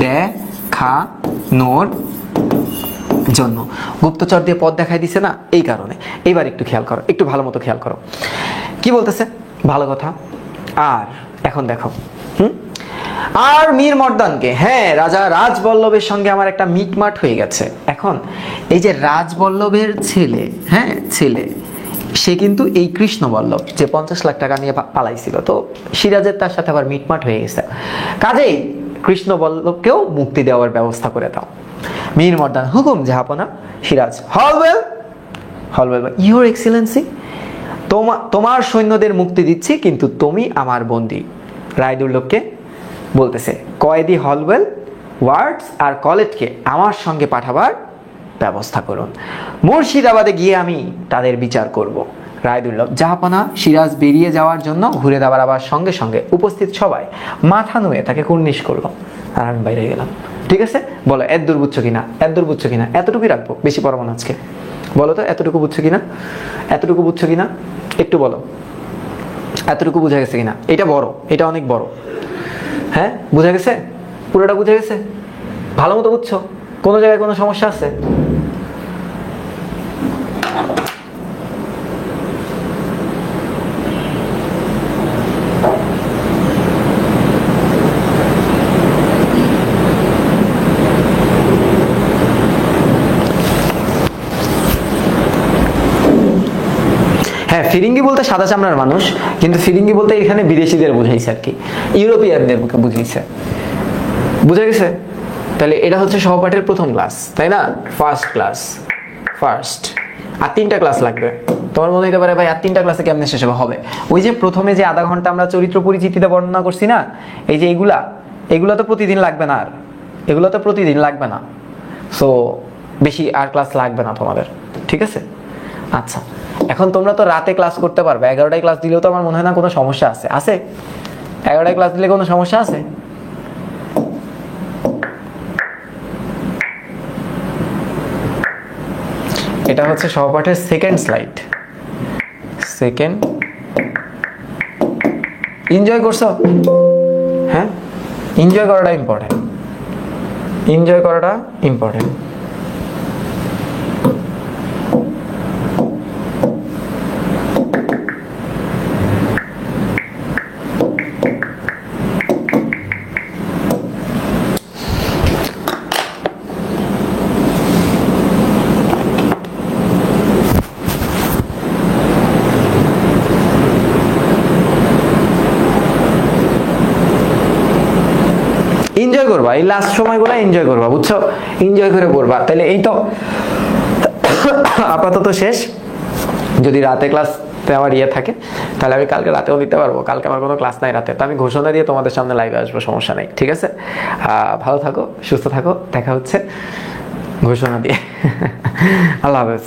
দেখানোর জন্য গুপ্তচর দিয়ে পথ দেখাই দিছে না, এই কারণে। এইবার একটু খেয়াল করো, একটু ভালো মতো খেয়াল করো কি বলতেছে, ভালো কথা। আর এখন দেখো, আর মীর মর্দানকে, হ্যাঁ, রাজা রাজবল্লভের সঙ্গে আমার একটা মিটমাট হয়ে গেছে। এখন এই যে রাজবল্লভের ছেলে, হ্যাঁ, ছেলে, সে কিন্তু এই কৃষ্ণবল্লভ যে 50 লাখ টাকা নিয়ে পালাইছিল, তো সিরাজের তার সাথে আবার মিটমাট হয়ে গেছে, কাজেই কৃষ্ণবল্লভকেও মুক্তি দেওয়ার ব্যবস্থা করে দাও। মীর মর্দান হুকুম জাহাপনা Siraj Holwell, Holwell your excellency, তোমার সৈন্যদের মুক্তি দিচ্ছি, কিন্তু তুমি আমার বন্দী। রায়দুর্লভকে বলতেছে, কয়েদি হলওয়েল, ওয়ার্ডস আর কলেটকে আমার সঙ্গে পাঠাবার ব্যবস্থা করুন, মুর্শিদাবাদে গিয়ে আমি তাদের বিচার করব। রায়দুর্লভ জাহাপনা সিরাজ বেরিয়ে যাওয়ার জন্য ঘুরে দাঁড়াবার সঙ্গে সঙ্গে উপস্থিত সবাই মাথা নুয়ে তাকে কুর্নিশ করলো, আর আমি বাইরে গেলাম। ঠিক আছে, বলো এতদূর বুঝছো কিনা, এতদূর বুঝছো কিনা, এতটুকুই রাখবো, বেশি পড়াবো না আজকে। বলো তো এতটুকু বুঝছো কিনা, এতটুকু বুঝছো কিনা, একটু বলো এতটুকু বুঝা গেছে কিনা। এটা বড়, এটা অনেক বড়, হ্যাঁ, বুঝা গেছে, পুরোটা বুঝা গেছে, ভালো মতো বুঝছো, কোনো জায়গায় কোনো সমস্যা আছে? হ্যাঁ, ফিরিঙ্গি বলতে সাদা চামড়ার মানুষ, কিন্তু ফিরিঙ্গি বলতে এখানে বিদেশিদের বুঝাইছে আর কি, ইউরোপিয়ানদের বুঝাইছে, বুঝা গেছে? তাহলে এটা হচ্ছে সহপাঠের প্রথম ক্লাস, তাই না? First class, first. আর 3টা ক্লাস লাগবে। তোমার মনে হতে পারে ভাই আর 3টা ক্লাসে কেমনে শেষ হবে? ওই যে প্রথমে যে আধা ঘন্টা আমরা চরিত্র পরিচিতিতে বর্ণনা করছি না, এই যে এগুলা তো প্রতিদিন লাগবে না, আর এগুলো তো প্রতিদিন লাগবে না, সো বেশি আর ক্লাস লাগবে না তোমাদের, ঠিক আছে? আচ্ছা, এখন তোমরা তো রাতে ক্লাস করতে পারবে, 11টায় ক্লাস দিলেও তো আমার মনে হয় না কোনো সমস্যা আছে, আছে? 11টায় ক্লাস দিলে কোনো সমস্যা আছে? এটা হচ্ছে সহপাঠের সেকেন্ড স্লাইড, সেকেন্ড। এনজয় করছো? হ্যাঁ, এনজয় করাটা ইম্পর্টেন্ট, এনজয় করাটা ইম্পর্টেন্ট। এনজয় করবা, এই লাস্ট সময়গুলো এনজয় করবা, বুঝছো? এনজয় করে পড়বা, তাহলে এই তো আপাতত শেষ। যদি রাতে ক্লাস আমার থাকে, তাহলে আমি কালকে রাতেও দিতে পারবো। কালকে আমার কোনো ক্লাস নাই রাতে, তো আমি ঘোষণা দিয়ে তোমাদের সামনে লাইভে আসবো, সমস্যা নেই, ঠিক আছে? ভালো থাকো, সুস্থ থাকো, দেখা হচ্ছে ঘোষণা দিয়ে। আল্লাহ হাফেজ।